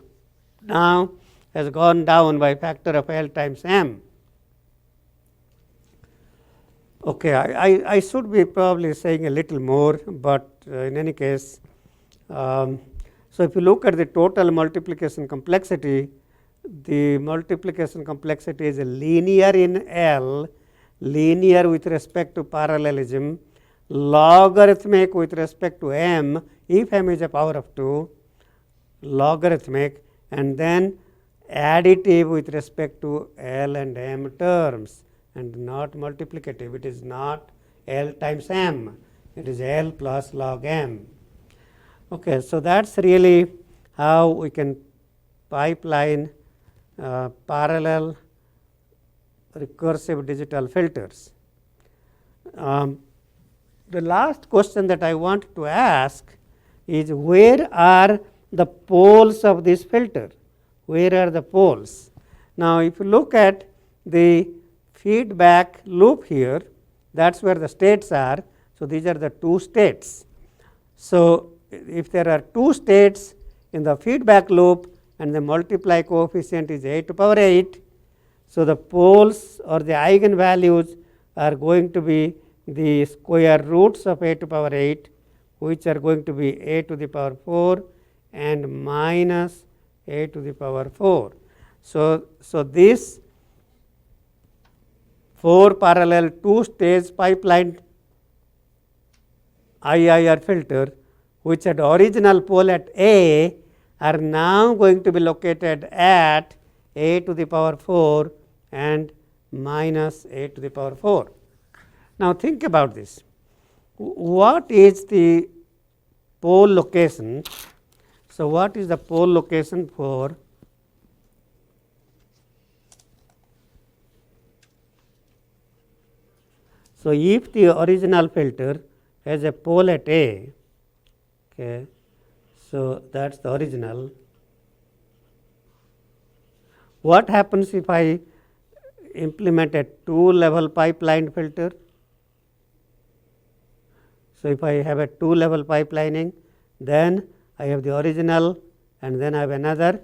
now has gone down by factor of L times m. Okay, I should be probably saying a little more, but in any case, so if you look at the total multiplication complexity, the multiplication complexity is linear in L, linear with respect to parallelism, logarithmic with respect to m, if m is a power of 2, logarithmic, and then additive with respect to L and m terms, and not multiplicative. It is not L times m, it is L plus log m. Okay, so that's really how we can pipeline parallel recursive digital filters. The last question that I want to ask is, where are the poles of this filter? Where are the poles? Now if you look at the feedback loop here, that's where the states are. So these are the 2 states. So if there are 2 states in the feedback loop and the multiply coefficient is 8 to power 8, so the poles or the eigenvalues are going to be the square roots of 8 to power 8, which are going to be a to the power 4 and minus a to the power 4. So this 4 parallel 2 stage pipeline IIR filter, which had original pole at A, are now going to be located at a to the power 4 and minus a to the power 4. Now think about this. What is the pole location? So what is the pole location for so if the original filter has a pole at A, okay, so that's the original. What happens if I implement a 2-level pipeline filter? So if I have a 2-level pipelining, then I have the original and then I have another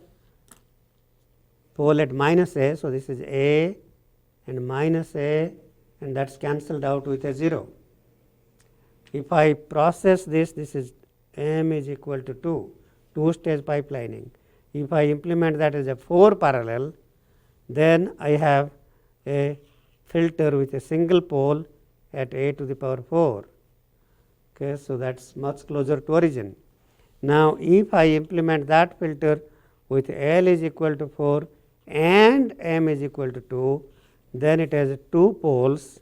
pole at minus a. So this is a and minus a, and that's cancelled out with a 0. If I process this, this is m is equal to 2-stage pipelining. If I implement that as a 4 parallel, then I have a filter with a single pole at a to the power 4. Okay, so that's much closer to origin. Now, if I implement that filter with L is equal to 4 and M is equal to 2, then it has 2 poles.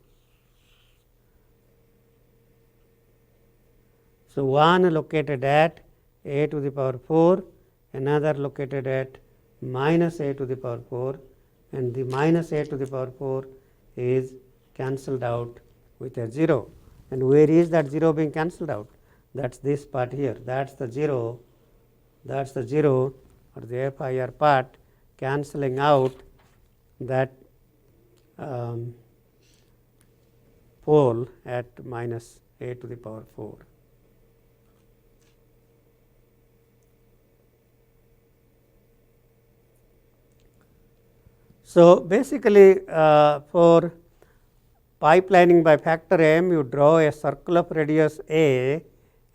So, one located at a to the power 4, another located at minus a to the power 4, and the minus a to the power 4 is cancelled out with a 0. And where is that 0 being cancelled out? That's this part here. That's the 0. That's the 0 or the FIR part cancelling out that pole at minus a to the power 4. So, basically for pipelining by factor m, you draw a circle of radius a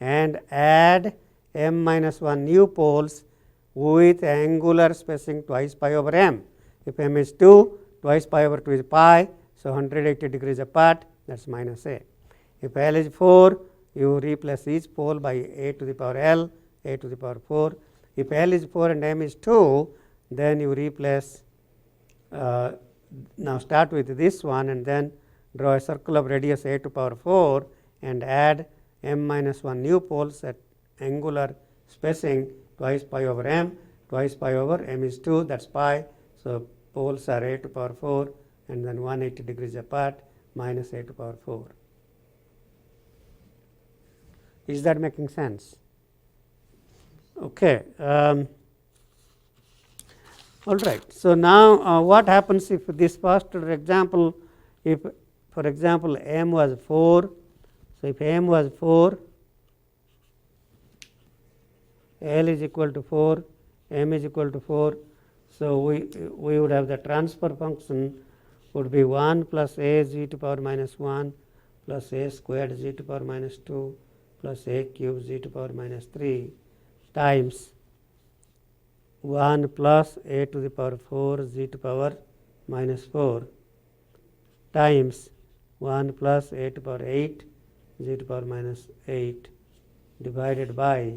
and add m minus 1 new poles with angular spacing twice pi over m. If m is 2, twice pi over 2 is pi, so 180 degrees apart, that is minus a. If L is 4, you replace each pole by a to the power L, a to the power 4. If L is 4 and m is 2, then you replace now start with this one and then draw a circle of radius a to power 4 and add m minus 1 new poles at angular spacing twice pi over m, twice pi over m is 2, that is pi. So, poles are a to power 4 and then 180 degrees apart, minus a to power 4. Is that making sense? Okay. All right. So, now what happens if this first example, if for example m was 4. So, if m was 4, L is equal to 4, m is equal to 4. So, we would have the transfer function would be 1 plus a z to power minus 1 plus a squared z to power minus 2 plus a cube z to power minus 3 times 1 plus a to the power 4 z to power minus 4 times 1 plus a to power 8 z to power minus 8 divided by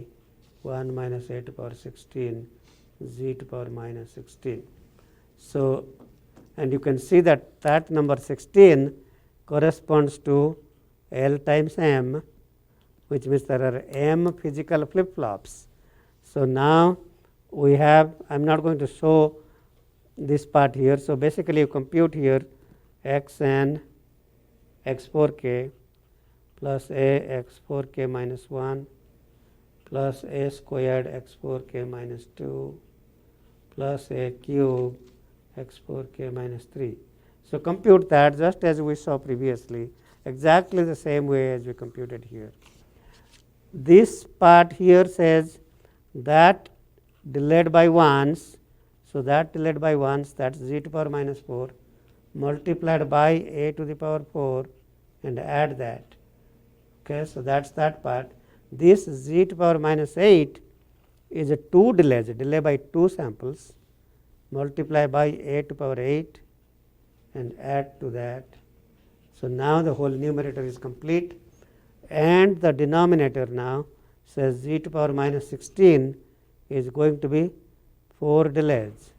1 minus a to power 16 z to power minus 16. So, and you can see that that number 16 corresponds to L times m, which means there are m physical flip flops. So, now we have, I am not going to show this part here. So, basically you compute here xn x4k plus a x4k minus 1 plus a squared x4k minus 2 plus a cube x4k minus 3. So, compute that just as we saw previously, exactly the same way as we computed here. This part here says that delayed by ones, so that delayed by ones, that is z to power minus 4 multiplied by a to the power 4 and add that. Okay, so that is that part. This z to power minus 8 is a 2 delays, delay by 2 samples, multiply by a to power 8 and add to that. So, now the whole numerator is complete and the denominator now says z to power minus 16 is going to be 4 delays.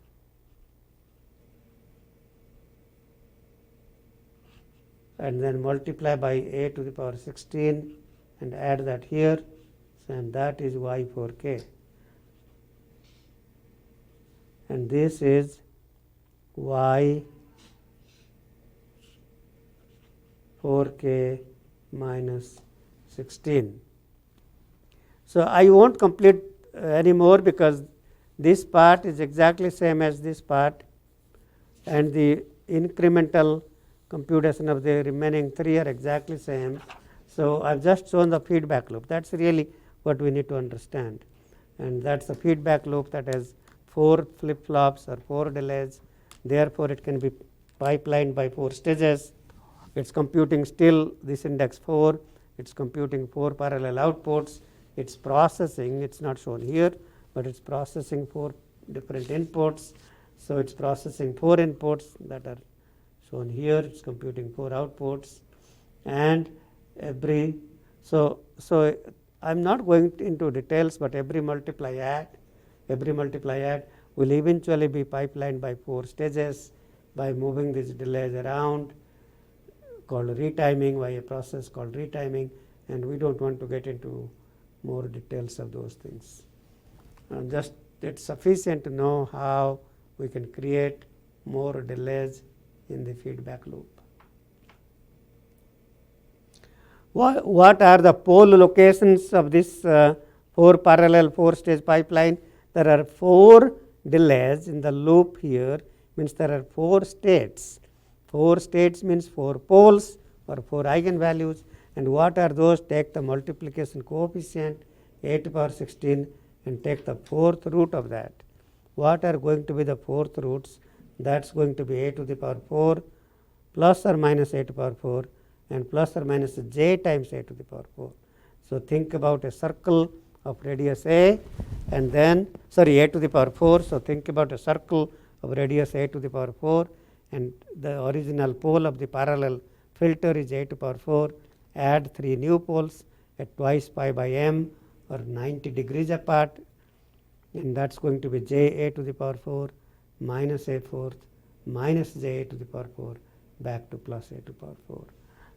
And then multiply by a to the power 16 and add that here, and that is y4k. And this is y4k minus 16. So, I will not complete anymore because this part is exactly same as this part and the incremental computation of the remaining 3 are exactly same. So, I have just shown the feedback loop. That is really what we need to understand, and that is the feedback loop that has 4 flip flops or 4 delays. Therefore, it can be pipelined by 4 stages. It is computing still this index 4, it is computing 4 parallel outputs, it is processing, it is not shown here, but it is processing 4 different inputs. So, it is processing 4 inputs that are shown here, it is computing 4 outputs and every, so I am not going into details, but every multiply add will eventually be pipelined by 4 stages by moving these delays around, called retiming, by a process called retiming, and we don't want to get into more details of those things. Just it's sufficient to know how we can create more delays in the feedback loop. What are the pole locations of this 4 parallel 4 stage pipeline? There are 4 delays in the loop here, means there are 4 states. 4 states means 4 poles or 4 eigenvalues, and what are those? Take the multiplication coefficient 8 to the power 16 and take the 4th root of that. What are going to be the 4th roots? That's going to be 8 to the power 4 plus or minus 8 to the power 4 and plus or minus j times 8 to the power 4. So think about a circle of radius a and then 8 to the power 4. So think about a circle of radius a to the power 4, and the original pole of the parallel filter is 8 to the power 4. Add 3 new poles at twice pi by m or 90 degrees apart, and that's going to be j a to the power 4 minus a fourth minus j a to the power 4 back to plus a to the power 4.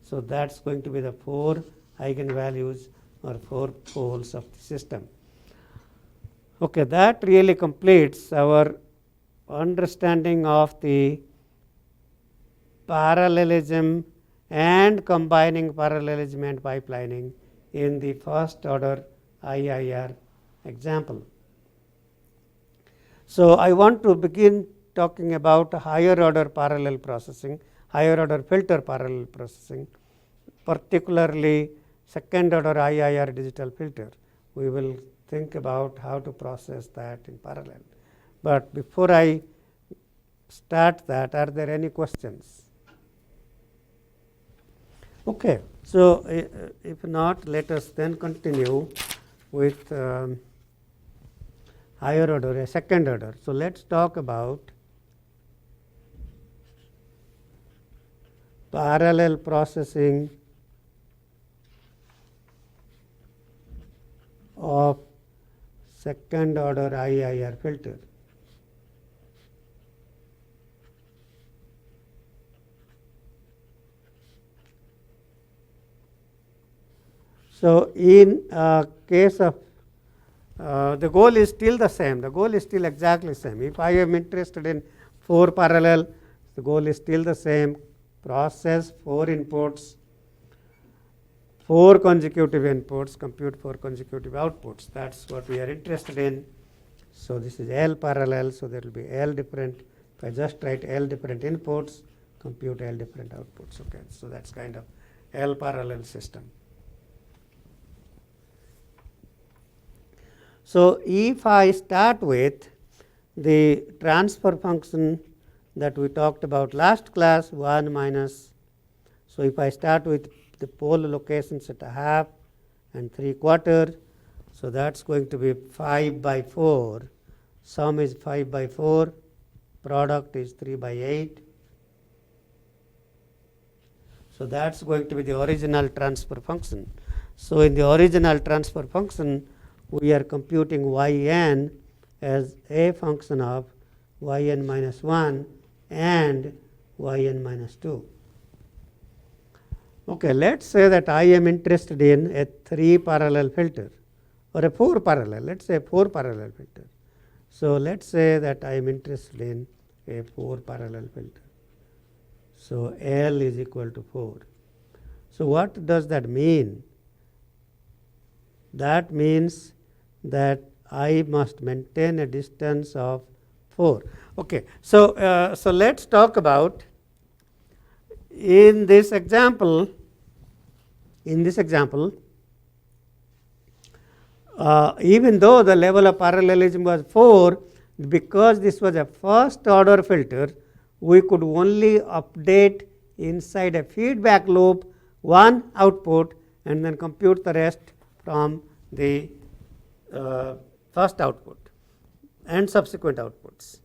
So that's going to be the 4 eigenvalues or 4 poles of the system. Okay, that really completes our understanding of the parallelism and combining parallelism and pipelining in the first order IIR example. So I want to begin talking about higher order parallel processing, higher order filter parallel processing, particularly second order IIR digital filter. We will think about how to process that in parallel. But before I start that, are there any questions? Okay, so if not, let us then continue with higher order, a second order. So let's talk about parallel processing of second order IIR filter. So in case of the goal is still the same. The goal is still exactly same. If I am interested in 4 parallel, the goal is still the same. Process 4 inputs, 4 consecutive inputs, compute 4 consecutive outputs. That's what we are interested in. So this is L parallel. So there will be L different. If I just write L different inputs, compute L different outputs. Okay, so that's kind of L parallel system. So if I start with the transfer function that we talked about last class, 1 minus, so if I start with the pole locations at 1/2 and 3/4, so that's going to be 5 by 4, sum is 5 by 4, product is 3 by 8. So that's going to be the original transfer function. So in the original transfer function, we are computing yn as a function of yn minus 1 and yn minus 2. Okay, let's say that I am interested in a 3 parallel filter or a 4 parallel. Let's say 4 parallel filter. So let's say that I am interested in a 4 parallel filter. So L is equal to 4. So what does that mean? That means that I must maintain a distance of 4. Okay, so let's talk about in this example. Even though the level of parallelism was 4, because this was a first order filter, we could only update inside a feedback loop 1 output and then compute the rest from the first output and subsequent outputs.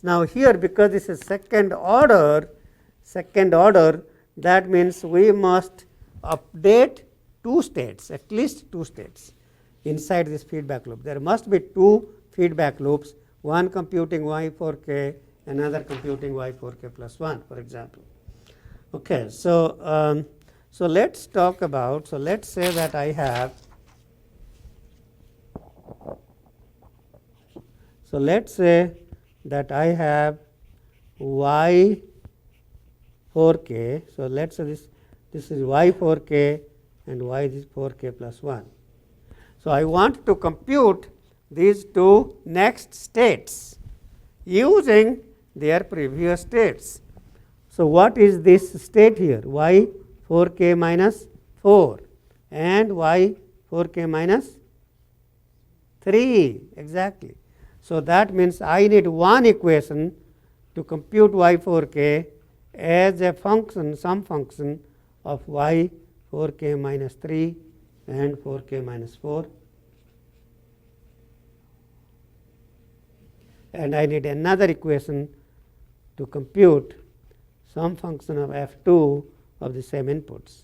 Now here, because this is second order, that means we must update two states, at least two states inside this feedback loop. There must be two feedback loops, one computing y4k, another computing y4k plus 1, for example. Okay, so so let's talk about, so let's say that I have, so let's say that I have y 4k. So let's say this is y 4k and y is 4k plus 1. So I want to compute these two next states using their previous states. So what is this state here? Y 4k minus 4 and y 4k minus 3, exactly. So that means I need one equation to compute y 4k as a function, some function of y 4k minus 3 and 4k minus 4. And I need another equation to compute some function of f2 of the same inputs.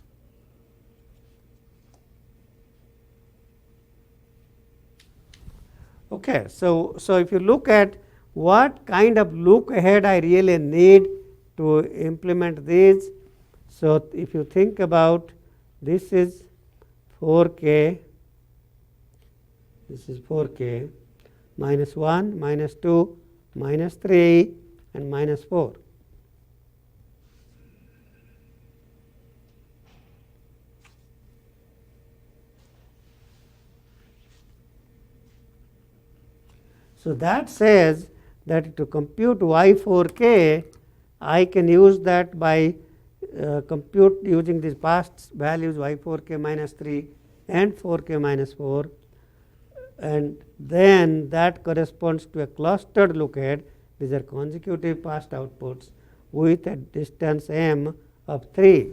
Okay, so if you look at what kind of look ahead I really need to implement these, so if you think about, this is 4k, this is 4k, minus 1, minus 2, minus 3 and minus 4. So that says that to compute y4k, I can use that by compute using these past values y4k minus 3 and 4k minus 4, and then that corresponds to a clustered look ahead. These are consecutive past outputs with a distance m of 3.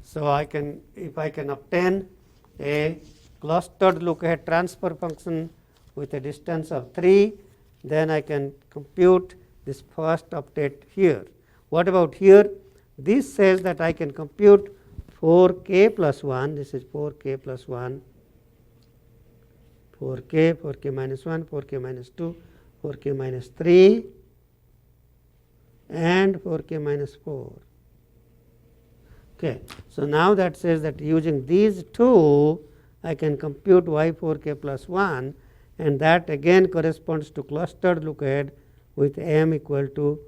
So I can, if I can obtain a clustered look ahead transfer function with a distance of 3, then I can compute this first update here. What about here? This says that I can compute 4k plus 1, this is 4k plus 1, 4k, 4k minus 1, 4k minus 2, 4k minus 3 and 4k minus 4. Okay. So now that says that using these two I can compute y4k plus 1, and that again corresponds to clustered look ahead with m equal to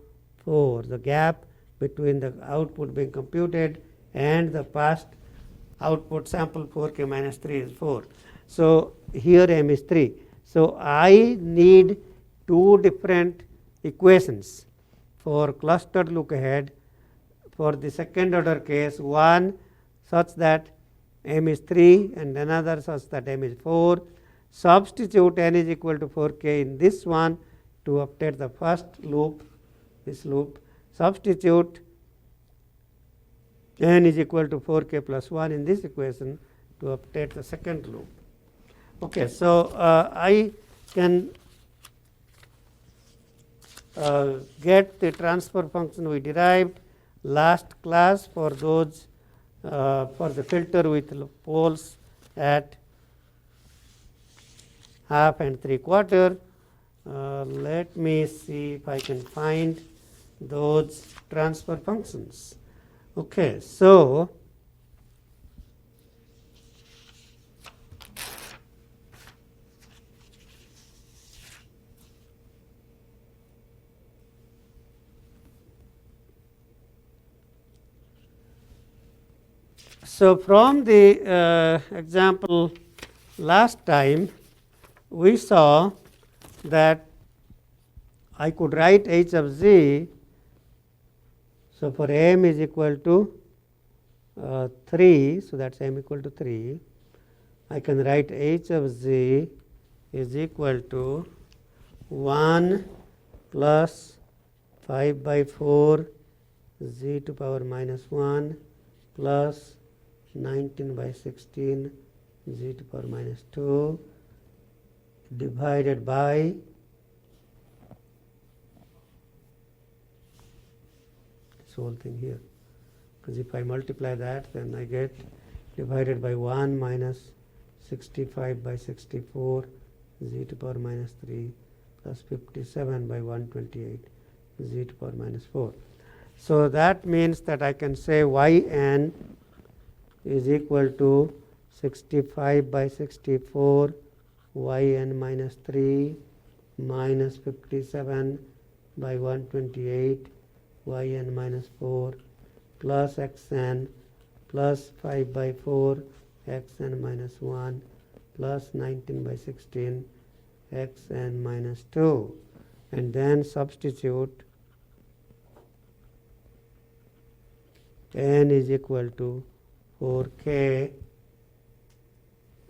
4. The gap between the output being computed and the past output sample 4k minus 3 is 4. So here m is 3. So I need two different equations for clustered look ahead for the second order case, one such that m is 3 and another such that m is 4. Substitute n is equal to 4k in this one to update the first loop, this loop. Substitute n is equal to 4k plus 1 in this equation to update the second loop. Okay, so I can get the transfer function we derived last class for those for the filter with poles at half and 3/4. Let me see if I can find those transfer functions. Okay, so from the example last time, we saw that I could write h of z. So for m is equal to 3, so that's m equal to 3. I can write h of z is equal to 1 plus 5 by 4 z to power minus 1 plus 19 by 16 z to power minus 2 divided by this whole thing here, because if I multiply that then I get divided by 1 minus 65 by 64 z to power minus 3 plus 57 by 128 z to power minus 4. So that means that I can say yn is equal to 65 by 64 yn minus 3 minus 57 by 128 yn minus 4 plus xn plus 5 by 4 xn minus 1 plus 19 by 16 xn minus 2, and then substitute n is equal to 4k,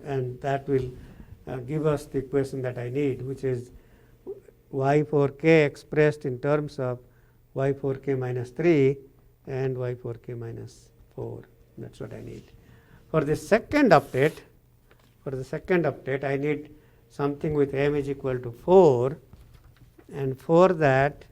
and that will give us the equation that I need, which is y4k expressed in terms of y4k minus 3 and y4k minus 4. That's what I need. For the second update, I need something with m is equal to 4, and for that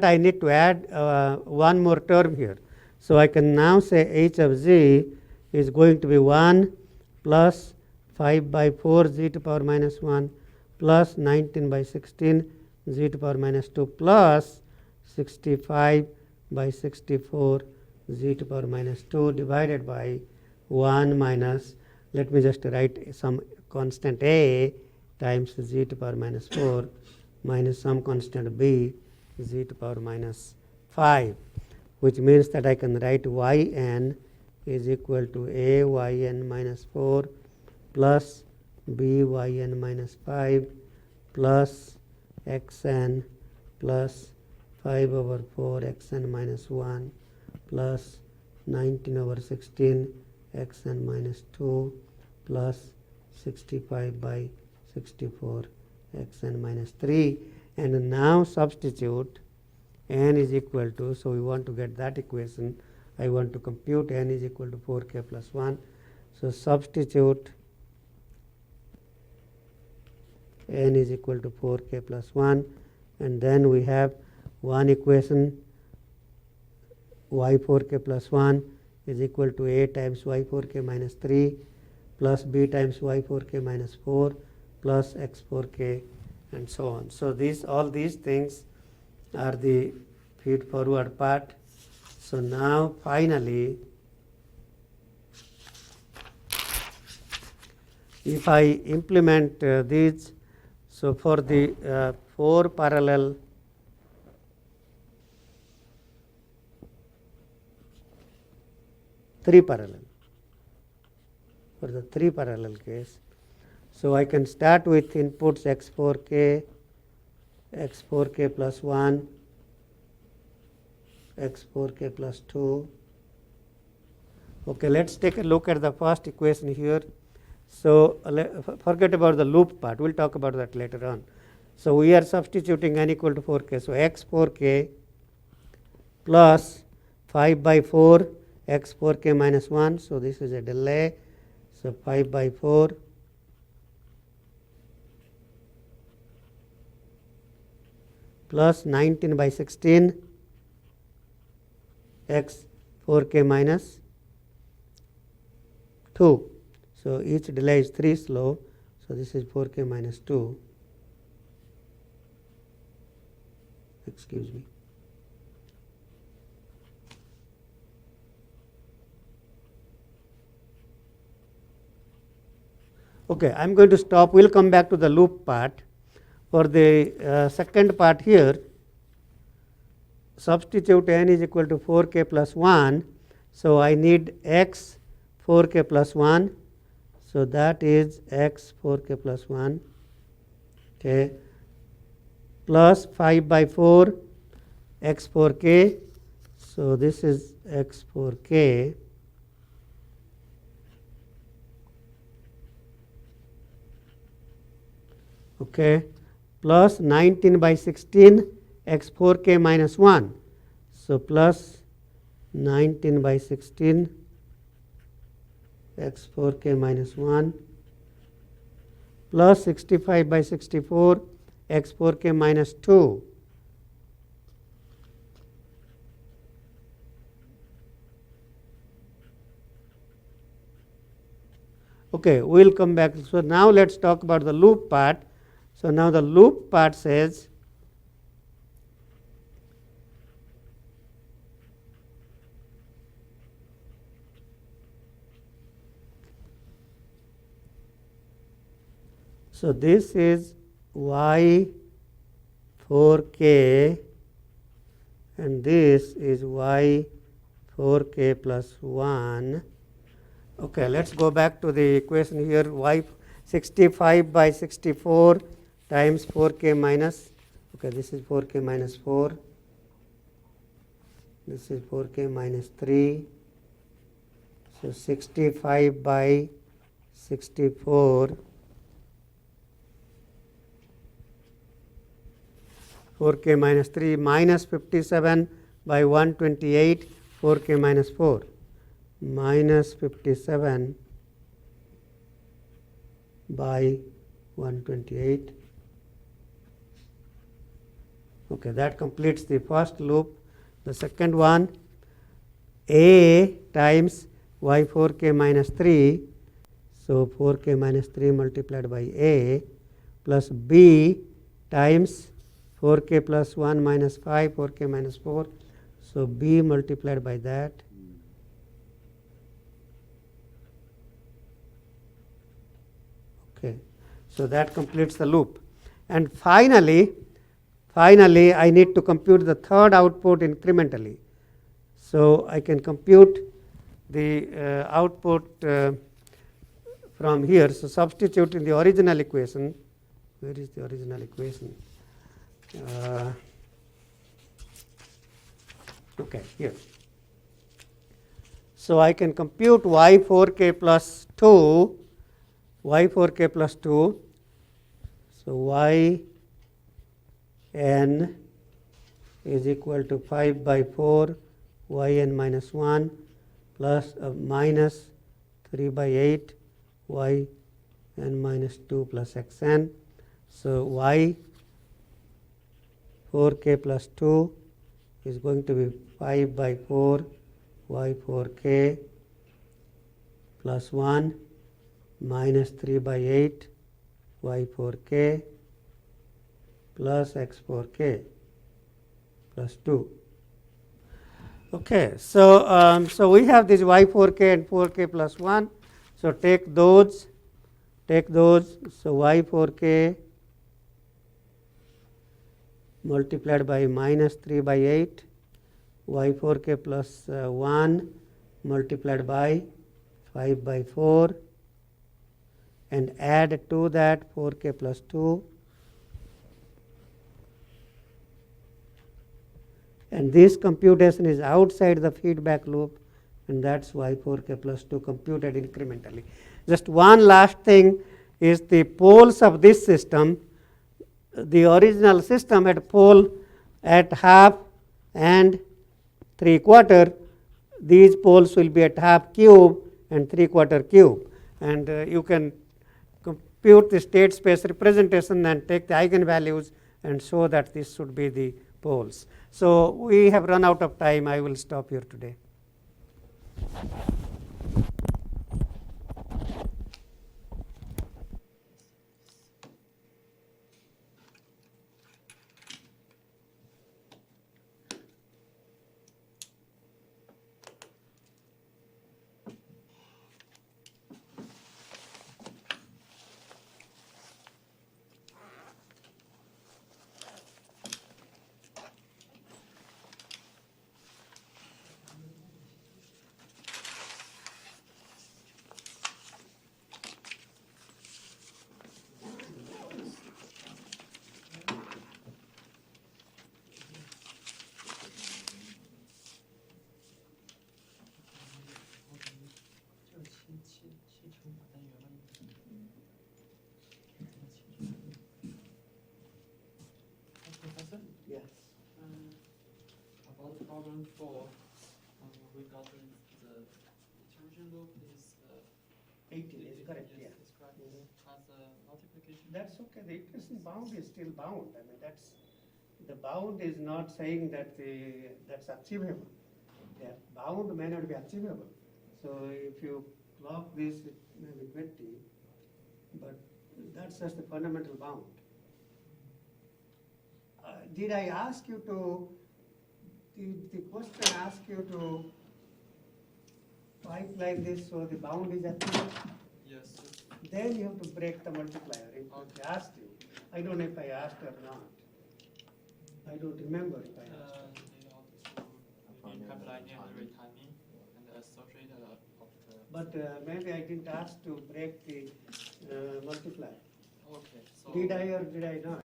I need to add one more term here. So I can now say h of z is going to be 1 plus 5 by 4 z to power minus 1 plus 19 by 16 z to power minus 2 plus 65 by 64 z to power minus 2 divided by 1 minus, let me just write some constant a times z to power minus 4 minus some constant b z to power minus 5, which means that I can write yn is equal to a yn minus 4 plus b yn minus 5 plus xn plus 5 over 4 xn minus 1 plus 19 over 16 xn minus 2 plus 65 by 64 xn minus 3. And now substitute n is equal to, so we want to get that equation, I want to compute n is equal to 4k plus 1. So substitute n is equal to 4k plus 1, and then we have one equation y4k plus 1 is equal to a times y4k minus 3 plus b times y4k minus 4 plus x4k, and so on. So all these things are the feed forward part. So now finally, if I implement these, so for the 4 parallel for the 3 parallel case, so I can start with inputs x4k plus 1, x4k plus 2. Okay, let's take a look at the first equation here. So forget about the loop part, we'll talk about that later on. So we are substituting n equal to 4k. So x4k plus 5 by 4 x4k minus 1. So this is a delay. So 5 by 4 plus 19 by 16 x 4k minus 2. So each delay is 3 slow. So this is 4k minus 2. Excuse me. Okay, I am going to stop. We will come back to the loop part. For the second part here, substitute n is equal to 4k plus 1. So I need x 4k plus 1. So that is x 4k plus 1, okay, plus 5 by 4 x 4k. So this is x 4k. Okay, plus 19 by 16 x 4k minus 1. So plus 19 by 16 x 4k minus 1 plus 65 by 64 x 4k minus 2. Okay, we will come back. So now let's talk about the loop part. So now the loop part says so this is y 4k and this is y 4k plus 1. Okay, let's go back to the equation here. Y 65 by 64 times 4k minus, okay, this is 4k minus 4, this is 4k minus 3. So 65 by 64, 4k minus 3 minus 57 by 128, 4k minus 4, minus 57 by 128. Okay, that completes the first loop. The second one, a times y 4k minus 3, so 4k minus 3 multiplied by a, plus b times 4k plus 1 minus 5, 4k minus 4, so b multiplied by that. Okay, so that completes the loop. And finally I need to compute the third output incrementally. So I can compute the output from here. So substitute in the original equation. Where is the original equation? Okay, here. So I can compute y 4k plus 2, y 4k plus 2. So y n is equal to 5 by 4 y n minus 1 plus minus 3 by 8 y n minus 2 plus x n. So y 4k plus 2 is going to be 5 by 4 y 4k plus 1 minus 3 by 8 y 4k plus x 4k plus 2. Okay, so so we have this y 4k and 4k plus 1. So take those. So y 4k multiplied by minus 3 by 8, y 4k plus 1 multiplied by 5 by 4, and add to that 4k plus 2. And this computation is outside the feedback loop, and that's why 4k plus 2 computed incrementally. Just one last thing is the poles of this system. The original system had pole at half and 3/4. These poles will be at half cube and 3/4 cube. And you can compute the state space representation and take the eigenvalues and show that this should be the poles. So we have run out of time. I will stop here today. Yes. About problem 4, we got the iteration loop is 18 is correct, yes, yeah. it's Correct. As a multiplication. That's okay, the equation bound is still bound. I mean, that's, the bound is not saying that that's achievable. The bound may not be achievable. So if you clock this, it may be 20, but that's just the fundamental bound. Did I ask you to, did the question ask you to pipeline this so the bound is achievable? Yes. Then you have to break the multiplier. If I asked you, I don't know if I asked or not. I don't remember if I asked. They also maybe pipelining and retiming and associated of the. But maybe I didn't ask to break the multiplier. Okay. So. Did I or did I not?